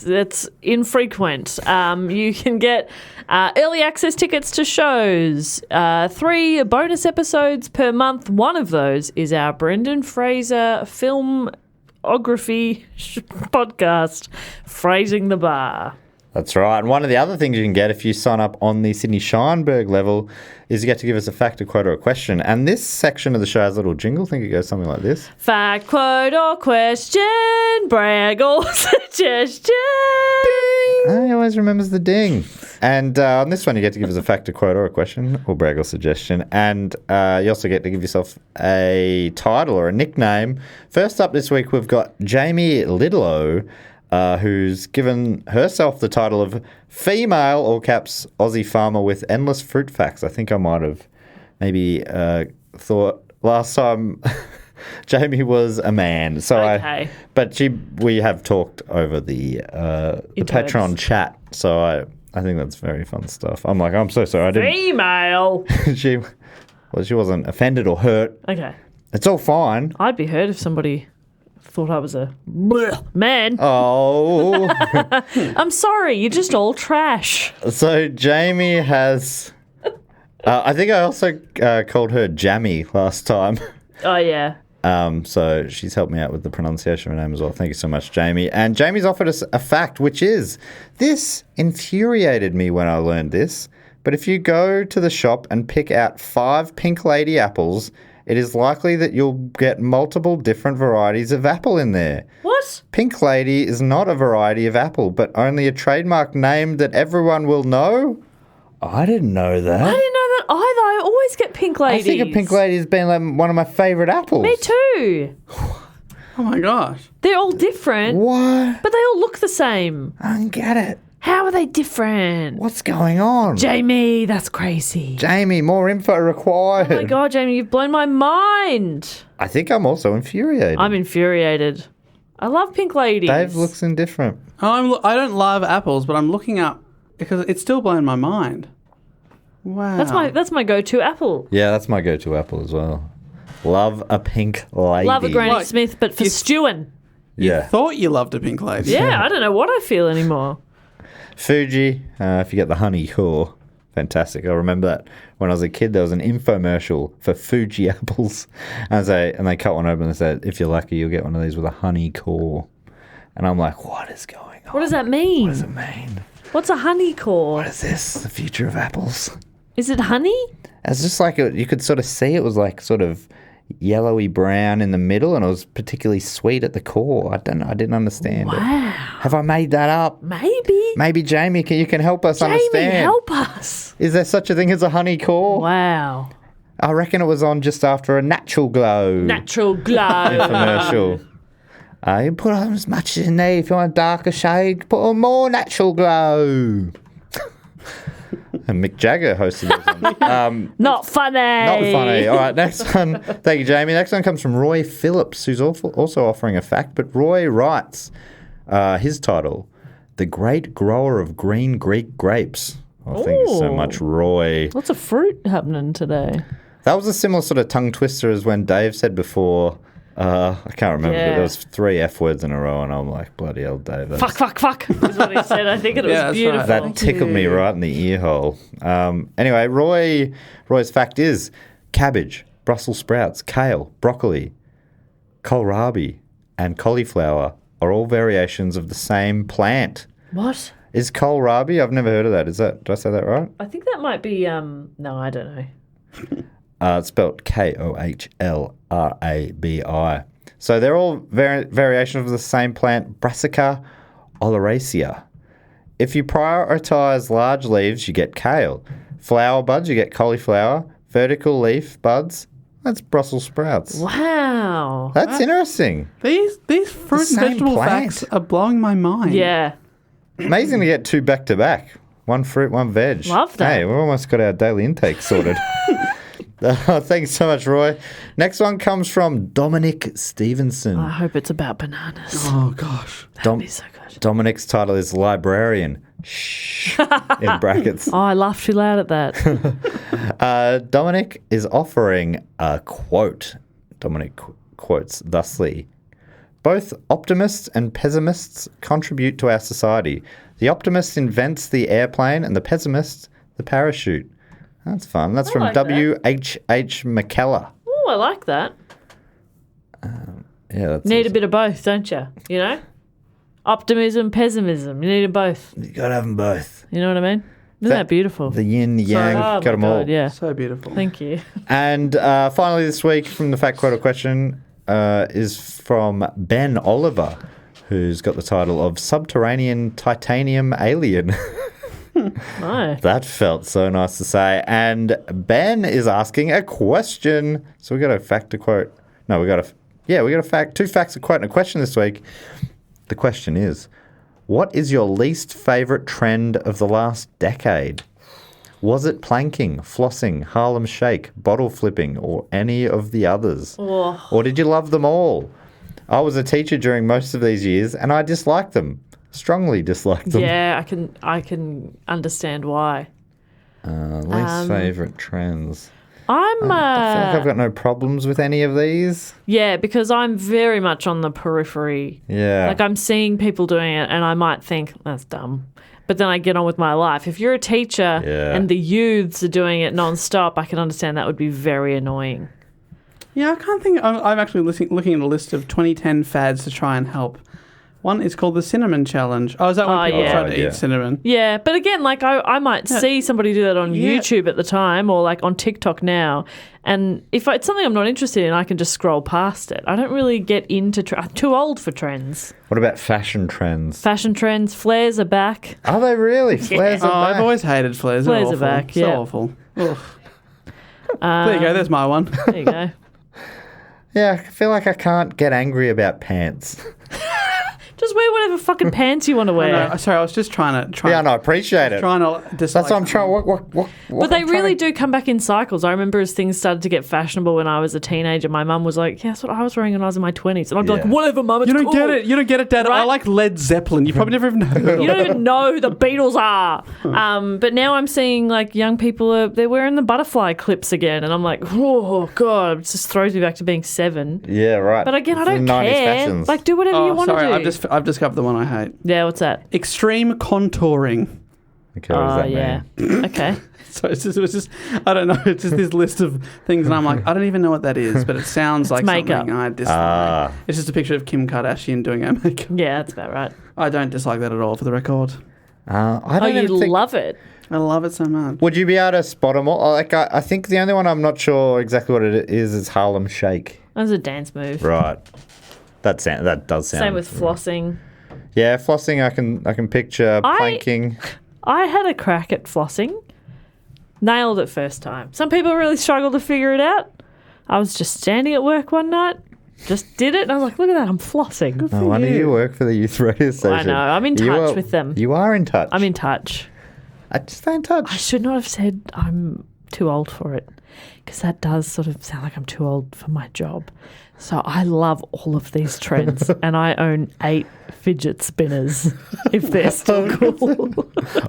that's infrequent. You can get early access tickets to shows, 3 bonus episodes per month. One of those is our Brendan Fraser filmography podcast, Phrasing the Bar. That's right. And one of the other things you can get if you sign up on the Sydney Scheinberg level is you get to give us a fact, a quote, or a question. And this section of the show has a little jingle. I think it goes something like this. Fact, quote, or question, brag or suggestion. He always remembers the ding. And on this one, you get to give us a fact, a quote, or a question, or brag or suggestion. And you also get to give yourself a title or a nickname. First up this week, we've got Jamie Lidlow, who's given herself the title of female, all caps, Aussie farmer with endless fruit facts. I think I might have maybe thought last time Jamie was a man. So Okay. we have talked over the Patreon chat. So I think that's very fun stuff. I'm so sorry. I didn't. Female. She wasn't offended or hurt. Okay. It's all fine. I'd be hurt if somebody thought I was a man. Oh. I'm sorry, you're just all trash. So Jamie has... I think I also called her Jammy last time. Oh, yeah. So she's helped me out with the pronunciation of her name as well. Thank you so much, Jamie. And Jamie's offered us a fact, which is, this infuriated me when I learned this, but if you go to the shop and pick out 5 Pink Lady apples, it is likely that you'll get multiple different varieties of apple in there. What? Pink Lady is not a variety of apple, but only a trademark name that everyone will know. I didn't know that. I didn't know that either. I always get pink ladies. I think a Pink Lady has been like one of my favourite apples. Me too. Oh my gosh. They're all different, What? but they all look the same. I don't get it. How are they different? What's going on? Jamie, that's crazy. Jamie, more info required. Oh my God, Jamie, you've blown my mind. I think I'm also infuriated. I'm infuriated. I love pink ladies. Dave looks indifferent. I don't love apples, but I'm looking up because it's still blowing my mind. Wow. That's my go-to apple. Yeah, that's my go-to apple as well. Love a Pink Lady. Love a Granny Like, Smith, but for stewing. Yeah. Thought you loved a pink lady. Yeah, I don't know what I feel anymore. Fuji, if you get the honey core, fantastic. I remember that when I was a kid, there was an infomercial for Fuji apples. And they cut one open and said, if you're lucky, you'll get one of these with a honey core. And I'm like, what is going on? What does that mean? What does it mean? What's a honey core? What is this? The future of apples? Is it honey? It's just like you could sort of see it was like sort of yellowy brown in the middle, and it was particularly sweet at the core. I didn't understand it. Wow. Have I made that up? Maybe Jamie, you can help us understand. Jamie, help us. Is there such a thing as a honey core? Wow. I reckon it was on just after a Natural Glow infomercial. You put on as much as you need. If you want a darker shade, put on more Natural Glow. And Mick Jagger hosted this one. Not funny. Not funny. All right, next one. Thank you, Jamie. Next one comes from Roy Phillips, who's also offering a fact. But Roy writes his title, The Great Grower of Green Greek Grapes. Oh, thank you so much, Roy. Lots of fruit happening today. That was a similar sort of tongue twister as when Dave said before, I can't remember, but there was 3 F words in a row, and I'm like, bloody hell, Dave. Fuck, is what he said. I think it was beautiful. Right. That tickled me right in the ear hole. Anyway, Roy's fact is cabbage, Brussels sprouts, kale, broccoli, kohlrabi, and cauliflower are all variations of the same plant. What? Is kohlrabi? I've never heard of that. Did I say that right? I think that might be, no, I don't know. It's spelled Kohlrabi. So they're all variations of the same plant, Brassica oleracea. If you prioritise large leaves, you get kale. Flower buds, you get cauliflower. Vertical leaf buds, that's Brussels sprouts. Wow. That's interesting. These fruit and same vegetable plant. facts are blowing my mind. Yeah. Amazing to get 2 back-to-back. 1 fruit, 1 veg. Love that. Hey, we've almost got our daily intake sorted. Thanks so much, Roy. Next one comes from Dominic Stevenson. I hope it's about bananas. Oh, gosh. That'd be so good. Dominic's title is Librarian. Shh. In brackets. Oh, I laughed too loud at that. Dominic is offering a quote. Dominic quotes thusly. Both optimists and pessimists contribute to our society. The optimist invents the airplane and the pessimist the parachute. That's fun. That's from like W.H.H. McKellar. Oh, I like that. Yeah, that's Need a bit of both, don't you? You know? Optimism, pessimism. You need them both. You got to have them both. You know what I mean? Isn't that beautiful? The yin, the yang, Oh, got my them all. God, yeah. So beautiful. Thank you. And finally this week from the Fact Quote or Question is from Ben Oliver, who's got the title of Subterranean Titanium Alien. No. That felt so nice to say. And Ben is asking a question. So we got a fact, a quote. No, we got a fact, 2 facts, a quote, and a question this week. The question is, what is your least favourite trend of the last decade? Was it planking, flossing, Harlem Shake, bottle flipping, or any of the others? Oh. Or did you love them all? I was a teacher during most of these years, and I disliked them. Strongly disliked them. Yeah, I can understand why. Least favourite trends. I feel like I've got no problems with any of these. Yeah, because I'm very much on the periphery. Yeah. Like I'm seeing people doing it and I might think, that's dumb. But then I get on with my life. If you're a teacher and the youths are doing it non-stop, I can understand that would be very annoying. Yeah, I can't think. I'm actually looking at a list of 2010 fads to try and help. One is called the Cinnamon Challenge. Oh, is that when people try to eat cinnamon? Yeah, but again, like I might see somebody do that on YouTube at the time or like on TikTok now. And if it's something I'm not interested in, I can just scroll past it. I don't really get into I'm too old for trends. What about fashion trends? Fashion trends, flares are back. Are they really? Flares are back. I've always hated flares. Flares They're are awful. back, So yeah. awful. There you go. There's my one. There you go. Yeah, I feel like I can't get angry about pants. Just wear whatever fucking pants you want to wear. No, sorry, I was just trying to. Yeah, no, I appreciate it. Trying to dislike. That's what I'm trying. What But they really do come back in cycles. I remember as things started to get fashionable when I was a teenager, my mum was like, yeah, that's what I was wearing when I was in my 20s. And I'd be like, whatever, mum, it's You don't cool. get it. You don't get it, Dad. Right? I like Led Zeppelin. You probably never even know. You don't even know who the Beatles are. But now I'm seeing like young people, they're wearing the butterfly clips again. And I'm like, oh, God, it just throws me back to being 7. Yeah, right. But again, I don't 90s care. fashions. Like, do whatever you want to do. Sorry, I've discovered the one I hate. Yeah, what's that? Extreme contouring. Okay, what does that mean? Okay. So it was just, I don't know, it's just this list of things, and I'm like, I don't even know what that is, but it sounds like makeup. something I dislike. It's just a picture of Kim Kardashian doing her makeup. Yeah, that's about right. I don't dislike that at all, for the record. I don't love it. I love it so much. Would you be able to spot them all? Like, I think the only one I'm not sure exactly what it is Harlem Shake. That's a dance move. Right. That does sound. Same with flossing. Yeah, flossing. I can picture planking. I had a crack at flossing. Nailed it first time. Some people really struggle to figure it out. I was just standing at work one night, just did it, and I was like, look at that, I'm flossing. No wonder you work for the youth radio station. I know, I'm in touch with them. You are in touch. I'm in touch. I just stay in touch. I should not have said I'm too old for it, because that does sort of sound like I'm too old for my job. So I love all of these trends, and I own 8 fidget spinners, if they're still cool.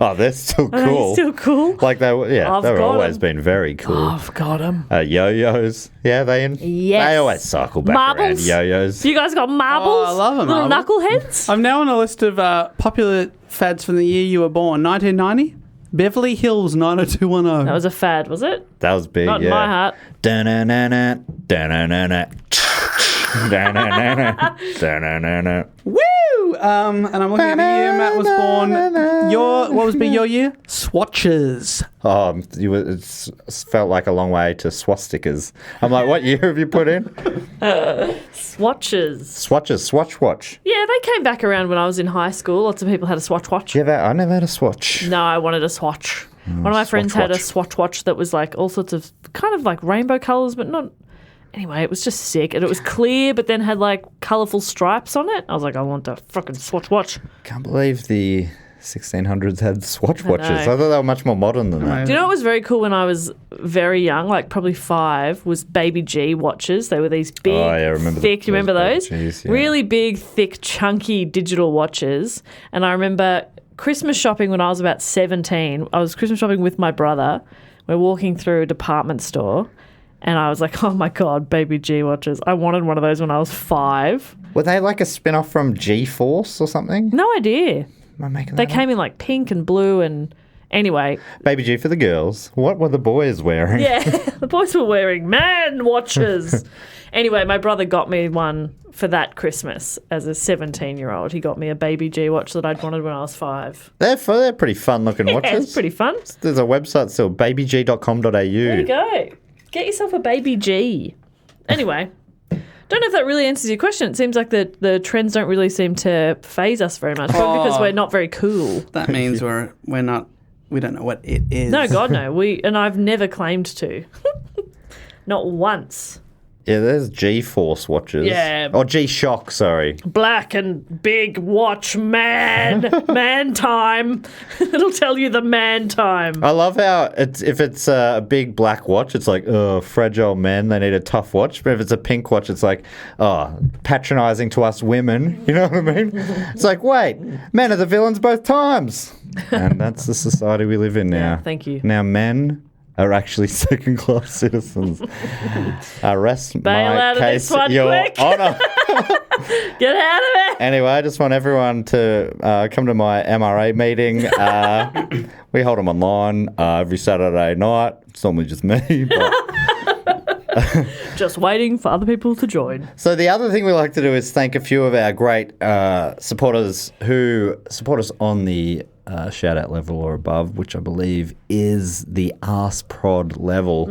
Oh, they're still cool. Are they still cool? Like they've always been very cool. I've got them. Yo-yos. Yeah, they always cycle back Marbles? around. Yo-yos. You guys got marbles? Oh, I love them. Little knuckleheads? I'm now on a list of popular fads from the year you were born. 1990, Beverly Hills 90210. That was a fad, was it? That was big, Not in my heart. Da-na-na-na, da-na-na-na. Da-na-na-na. Woo! And I'm looking at the year Matt was born. What was your year? Swatches. Oh, it felt like a long way to swastikas. I'm like, what year have you put in? Swatches. Swatches, swatch watch. Yeah, they came back around when I was in high school. Lots of people had a swatch watch. I never had a swatch. No, I wanted a swatch. One of my friends had a swatch watch that was like all sorts of kind of like rainbow colours, but not. Anyway, it was just sick, and it was clear, but then had like colourful stripes on it. I was like, I want a fucking swatch watch. Can't believe the 1600s had swatch watches. I thought they were much more modern than that. Do you know what was very cool when I was very young, like probably 5, was Baby G watches. They were these big, thick, you remember those? G's, yeah. Really big, thick, chunky digital watches. And I remember Christmas shopping when I was about 17. I was Christmas shopping with my brother. We're walking through a department store. And I was like, oh, my God, Baby G watches. I wanted one of those when I was 5. Were they like a spin-off from G-Force or something? No idea. Am I making They that came in like pink and blue and anyway. Baby G for the girls. What were the boys wearing? Yeah, the boys were wearing man watches. Anyway, my brother got me one for that Christmas as a 17-year-old. He got me a Baby G watch that I'd wanted when I was 5. They're pretty fun-looking watches. Yeah, it's pretty fun. There's a website still, babyg.com.au. There you go. Get yourself a Baby G. Anyway, don't know if that really answers your question. It seems like the trends don't really seem to faze us very much, probably because we're not very cool. That means we're not. We don't know what it is. No, God, no. And I've never claimed to. Not once. Yeah, there's G-Force watches. Yeah. Or G-Shock, sorry. Black and big watch, man. Man time. It'll tell you the man time. I love how if it's a big black watch, it's like, oh, fragile men, they need a tough watch. But if it's a pink watch, it's like, oh, patronising to us women. You know what I mean? It's like, wait, men are the villains both times. And that's the society we live in now. Yeah, thank you. Now men are actually second-class citizens. Rest Bail my out of case, this one Your quick. Honour. Get out of it. Anyway, I just want everyone to come to my MRA meeting. We hold them online every Saturday night. It's normally just me. But Just waiting for other people to join. So the other thing we like to do is thank a few of our great supporters who support us on the shout-out level or above, which I believe is the Arse Prod level.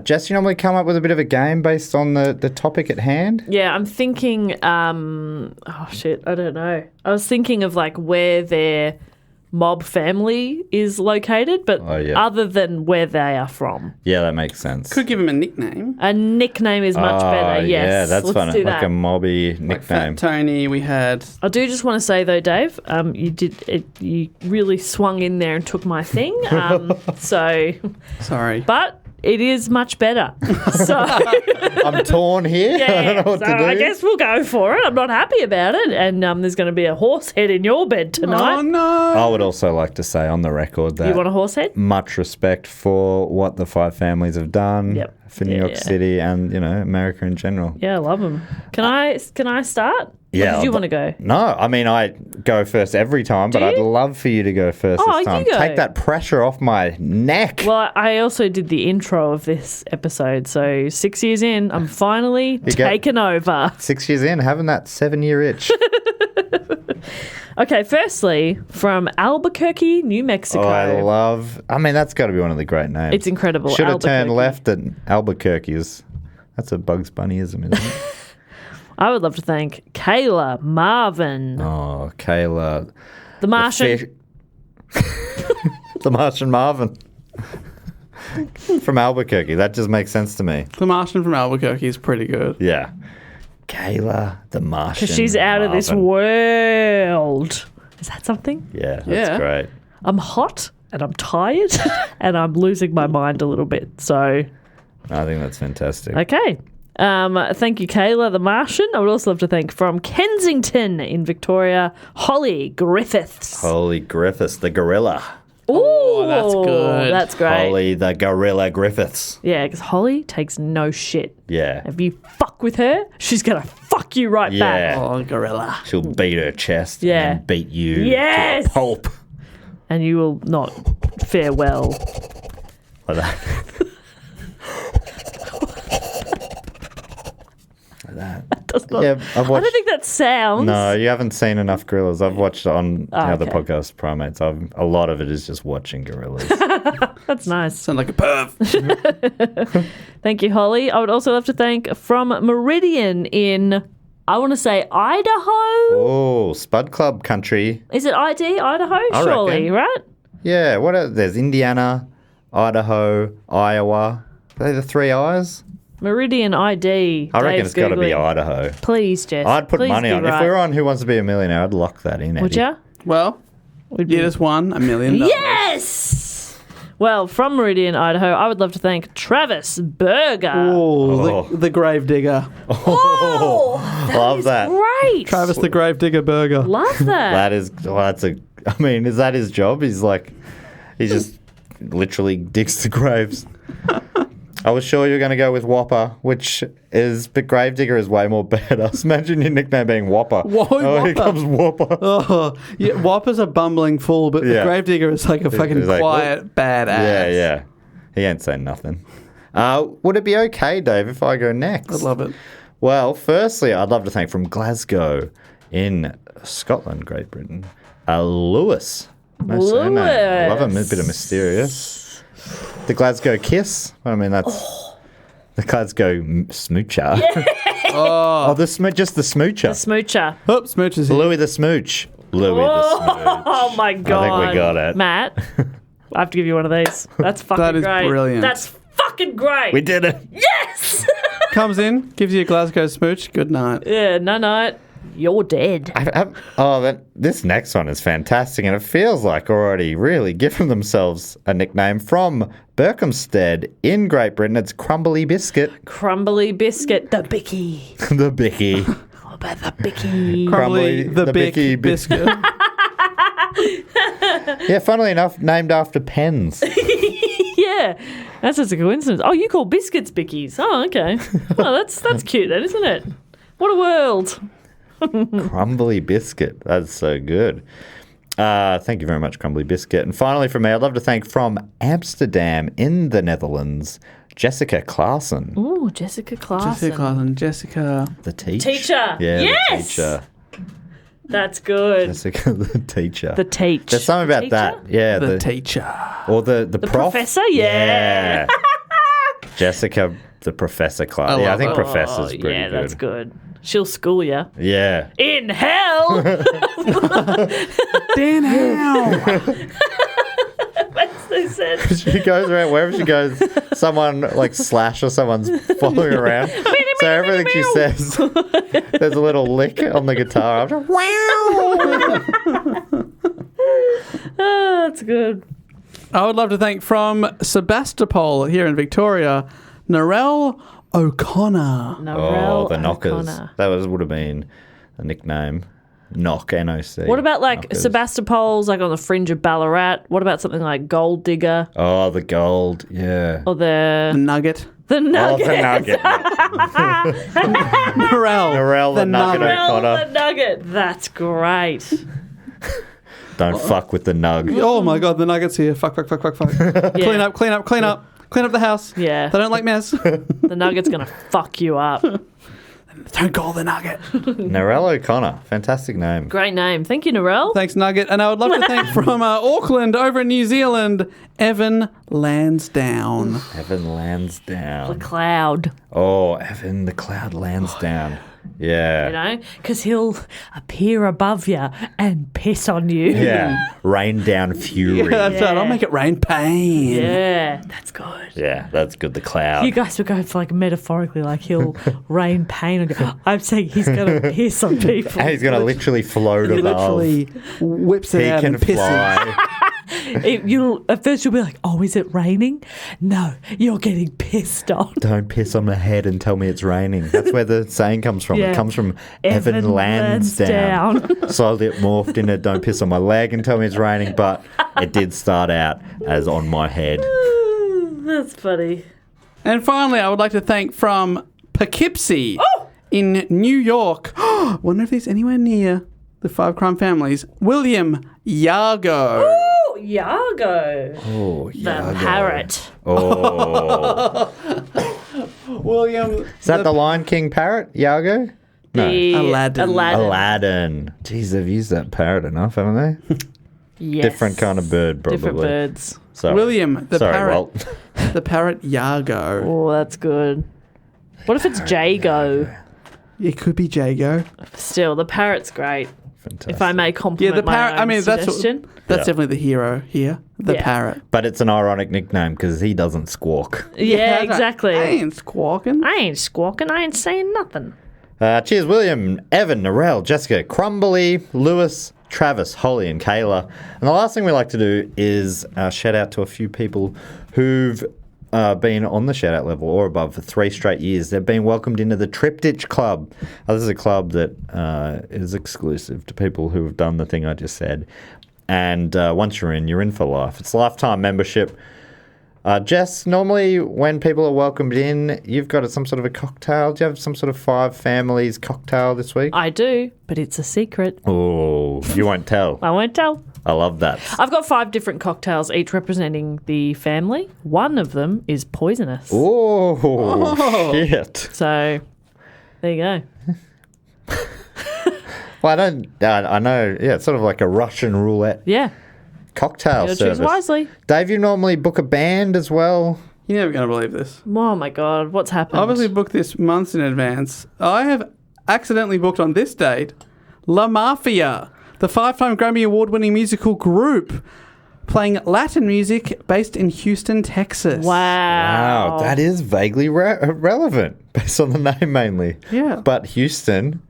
Jess, you normally come up with a bit of a game based on the topic at hand? Yeah, I'm thinking, I don't know. I was thinking of like where their mob family is located, but other than where they are from. Yeah, that makes sense. Could give him a nickname. A nickname is much better, yes. Yeah, that's Let's fun. do Like that. a mobby Like nickname. Fat Tony, we had. I do just want to say though, Dave, you really swung in there and took my thing. So, Sorry. but it is much better. So I'm torn here. I don't know what to do. I guess we'll go for it. I'm not happy about it, and there's going to be a horse head in your bed tonight. Oh, no. I would also like to say on the record that You want a horse head? much respect for what the 5 families have done. Yep. for New York City and, America in general. Yeah, I love them. Can I start? Yeah. Or did you want to go? No, I mean, I go first every time, but I'd love for you to go first this time. You go. Take that pressure off my neck. Well, I also did the intro of this episode, so 6 years in, I'm finally taken over. 6 years in, having that 7-year itch. Okay, firstly, from Albuquerque, New Mexico. That's got to be one of the great names. It's incredible. Should have turned left at Albuquerque's. That's a Bugs Bunnyism, isn't it? I would love to thank Kayla Marvin. Oh, Kayla. The Martian. The Martian Marvin. From Albuquerque. That just makes sense to me. The Martian from Albuquerque is pretty good. Yeah. Kayla, the Martian. Because she's out of this world. Is that something? Yeah, that's great. I'm hot and I'm tired and I'm losing my mind a little bit. So I think that's fantastic. Okay. Thank you, Kayla the Martian. I would also love to thank from Kensington in Victoria, Holly Griffiths. Holly Griffiths, the gorilla. Ooh, that's good. That's great. Holly the gorilla Griffiths. Yeah, because Holly takes no shit. Yeah. If you fuck with her, she's going to fuck you right back. Oh, gorilla. She'll beat her chest Yeah. and beat you Yes. to a pulp. And you will not fare well. Like that. Does not, Yeah, I've watched. I don't think that sounds. No, you haven't seen enough gorillas. I've watched it on the other okay. podcast, Primates. A lot of it is just watching gorillas. That's nice. Sound like a perv. Thank you, Holly. I would also love to thank from Meridian in, I want to say, Idaho. Oh, Spud Club country. Is it Idaho? I Surely, reckon. right? Yeah, there's Indiana, Idaho, Iowa. Are they the 3 I's? Meridian ID. I reckon Dave's it's got to be Googling. Idaho. Please, Jess. I'd put please money be on. right. If we were on Who Wants to Be a Millionaire, I'd lock that in, Eddie. Would you? Well, you just won $1 million. Yes! Well, from Meridian, Idaho, I would love to thank Travis Berger. Oh, the grave digger. Love that. Great. Travis the grave digger burger. Love that. Is that his job? He just literally digs the graves. I was sure you were going to go with Whopper, but Gravedigger is way more badass. Imagine your nickname being Whopper. Whopper. Here comes Whopper. Oh, yeah, Whopper's a bumbling fool, but the grave digger is like a fucking like, quiet badass. Yeah. He ain't saying nothing. Would it be okay, Dave, if I go next? I love it. Well, firstly, I'd love to thank from Glasgow in Scotland, Great Britain, Lewis. No surname. I love a bit of mysterious. The Glasgow Kiss. That's the Glasgow Smoocher. Yeah. Just the Smoocher. The Smoocher. Oh, Smooch is here. Louis the Smooch. Louis the Smooch. Oh my God. I think we got it. Matt, I have to give you one of these. That's fucking That is great. brilliant. That's fucking great. We did it. Yes! Comes in, gives you a Glasgow Smooch. Good night. Yeah, no. You're dead. This next one is fantastic, and it feels like already really giving themselves a nickname from Berkhamsted in Great Britain. It's Crumbly Biscuit. Crumbly Biscuit. The Bicky. The Bicky. How about the Bicky? Crumbly the Bicky biscuit. Yeah, funnily enough, named after pens. Yeah. That's just a coincidence. Oh, you call biscuits Bickies. Oh, okay. Oh, that's cute then, isn't it? What a world. Crumbly Biscuit. That's so good. Thank you very much, Crumbly Biscuit. And finally from me, I'd love to thank from Amsterdam in the Netherlands, Jessica Klaassen. Ooh, Jessica Klaassen. Jessica. The teacher. Teacher. Yeah, Yes! the teacher. That's good. Jessica the teacher. The teach. There's something about Teacher? that. Yeah. The teacher. Or the prof. Professor? Yeah. Jessica the Professor Klaassen. Yeah, I think Professor's pretty good. Yeah, that's good. She'll school you. Yeah. In hell! Dan Howe. They said. She goes around, wherever she goes, someone like Slash or someone's following her around. So everything she says, there's a little lick on the guitar. I'm like, wow. Oh, that's good. I would love to thank from Sebastopol here in Victoria, Narelle O'Connor. Narelle The Knockers. O'Connor. That would have been a nickname. Knock, N-O-C. What about like Knockers. Sebastopol's, like on the fringe of Ballarat? What about something like Gold Digger Oh, the gold. Yeah. or The the Nugget. Nugget? Oh, the nugget. Norell. the Nugget Well, O'Connor. the Nugget. That's great. Don't fuck with the nug. Oh my God, the Nugget's here. Fuck. Yeah. Clean up. Clean up the house. Yeah. They don't like mess. The Nugget's going to fuck you up. Don't call the Nugget. Norell O'Connor. Fantastic name. Great name. Thank you, Narelle. Thanks, Nugget. And I would love to thank from Auckland over in New Zealand, Evan Lansdowne. Evan Lansdowne. Cloud, Oh, Evan the Cloud Lansdowne. Yeah. you know, because he'll appear above you and piss on you. Yeah. Rain down fury. Yeah, that's right. I'll make it rain pain. Yeah, that's good. Yeah, that's good. The Cloud. You guys were going for like metaphorically, like he'll rain pain on you. I'm saying he's going to piss on people. And he's going to literally float He above. literally whips it He out can and pisses. fly. At first you'll be like, oh, is it raining? No, you're getting pissed on. Don't piss on my head and tell me it's raining. That's where the saying comes from. Yeah. It comes from Evan Lansdowne. Slowly it morphed into don't piss on my leg and tell me it's raining, but it did start out as on my head. That's funny. And finally, I would like to thank from Poughkeepsie in New York. Wonder if he's anywhere near the 5 crime families. William Yargo. Oh, Yargo. Oh, The yeah. parrot. Oh. William. Is that the Lion King parrot, Iago? No. The Aladdin. Aladdin. Jeez, they've used that parrot enough, haven't they? Yes. Different kind of bird, probably. Different birds. Sorry. William, the Sorry, parrot. Walt. The parrot Yargo. Oh, that's good. What if it's Jago? It could be Jago. Still, the parrot's great. Fantastic. If I may compliment Yeah, the parrot. my own I mean, that's suggestion. Yeah. definitely the hero here. The Yeah. parrot. But it's an ironic nickname because he doesn't squawk. Yeah, That's right. exactly. I ain't squawking. I ain't squawking. I ain't saying nothing. Cheers, William, Evan, Narelle, Jessica, Crumbly, Lewis, Travis, Holly, and Kayla. And the last thing we like to do is shout out to a few people who've been on the shout out level or above for 3 straight years. They've been welcomed into the Triptych Club. This is a club that is exclusive to people who have done the thing I just said. And once you're in for life. It's lifetime membership. Jess, normally when people are welcomed in, you've got some sort of a cocktail. Do you have some sort of 5 families cocktail this week? I do, but it's a secret. Oh, you won't tell. I won't tell. I love that. I've got 5 different cocktails, each representing the family. One of them is poisonous. Oh, shit. So, there you go. Well, I know, yeah, it's sort of like a Russian roulette Yeah. cocktail Gotta service. choose wisely. Dave, you normally book a band as well. You're never going to believe this. Oh my God, what's happened? I obviously booked this months in advance. I have accidentally booked on this date La Mafia, the 5-time Grammy Award-winning musical group playing Latin music based in Houston, Texas. Wow. Wow, that is vaguely relevant based on the name mainly. Yeah. But Houston,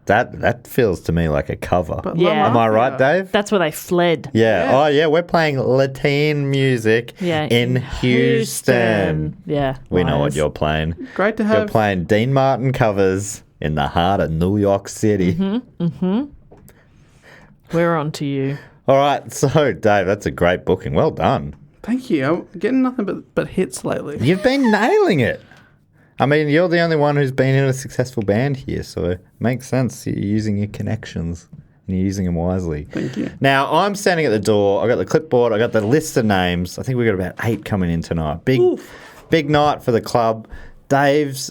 that feels to me like a cover. But Yeah. Am I right, Dave? That's where they fled. Yeah. Yeah. Oh, yeah. We're playing Latin music Yeah. in Houston. Yeah. We know what lies. you're playing. Great to You're have. playing Dean Martin covers in the heart of New York City. We're on to you. All right. So, Dave, that's a great booking. Well done. Thank you. I'm getting nothing but hits lately. You've been nailing it. I mean, you're the only one who's been in a successful band here, so it makes sense. You're using your connections and you're using them wisely. Thank you. Now, I'm standing at the door. I got the clipboard. I got the list of names. I think we got about 8 coming in tonight. Big night for the club. Dave's,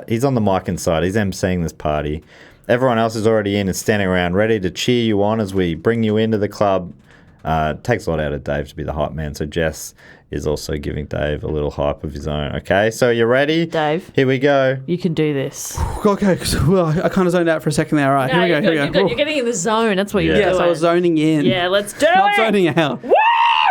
he's on the mic inside. He's emceeing this party. Everyone else is already in and standing around ready to cheer you on as we bring you into the club. It takes a lot out of Dave to be the hype man, so Jess is also giving Dave a little hype of his own. Okay, so you ready? Dave. Here we go. You can do this. Okay, well, I kind of zoned out for a second there. All right, here we go. Here we go. You're getting in the zone. That's what you're Yeah. doing. Yes, I was zoning in. Yeah, let's do Not it. zoning out.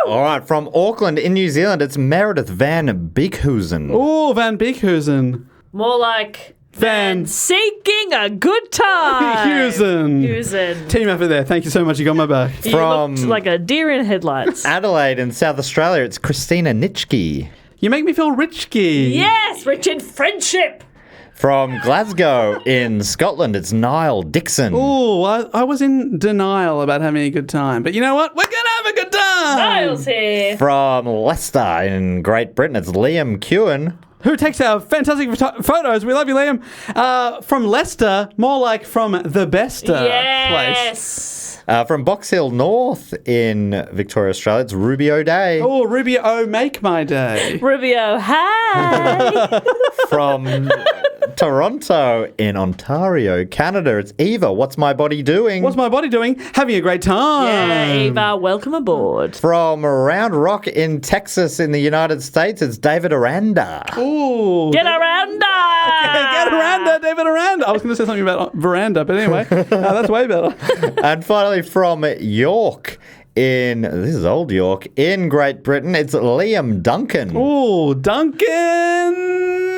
All right, from Auckland in New Zealand, it's Meredith Van Beekhuizen. Oh, Van Beekhuizen. More like Van seeking a good time. Beekhuizen. Huizen. Team effort there. Thank you so much. You got my back. You From- looked like a deer in headlights. Adelaide in South Australia, it's Christina Nitschke. You make me feel richky. Yes, rich in friendship. From Glasgow in Scotland, it's Niall Dixon. Ooh, I was in denial about having a good time. But you know what? We're going to have a good time. Niall's here. From Leicester in Great Britain, it's Liam Kewen. Who takes our fantastic photos. We love you, Liam. From Leicester, more like from the Bester place. Yes. From Box Hill North in Victoria, Australia, it's Ruby O'Day. Oh, Ruby O, make my day. Rubio, hi. From Toronto in Ontario, Canada, it's Eva. What's my body doing? What's my body doing? Having a great time. Yeah, Eva, welcome aboard. From Round Rock in Texas in the United States, it's David Aranda. Ooh. Get around Get Aranda, David Aranda. I was going to say something about veranda, but anyway, that's way better. And finally, from York this is Old York, in Great Britain, it's Liam Duncan. Ooh, Duncan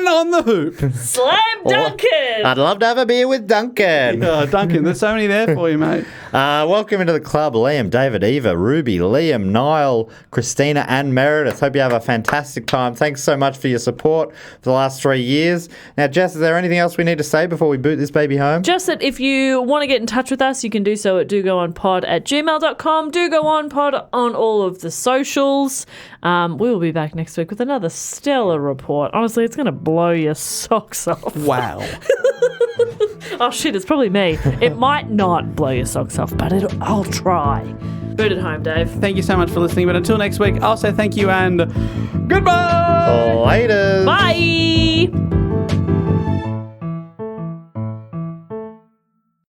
on the hoop. Slam Duncan. I'd love to have a beer with Duncan. Duncan, there's so many there for you, mate. Welcome into the club, Liam, David, Eva, Ruby, Liam, Niall, Christina, and Meredith. Hope you have a fantastic time. Thanks so much for your support for the last 3 years. Now, Jess, is there anything else we need to say before we boot this baby home? Just that if you want to get in touch with us, you can do so at dogoonpod@gmail.com. Do go on pod on all of the socials. We will be back next week with another stellar report. Honestly, it's going to blow your socks off. Wow. Oh, shit, it's probably me. It might not blow your socks off, but I'll try. Boot it home, Dave. Thank you so much for listening. But until next week, I'll say thank you and goodbye. Later. Bye.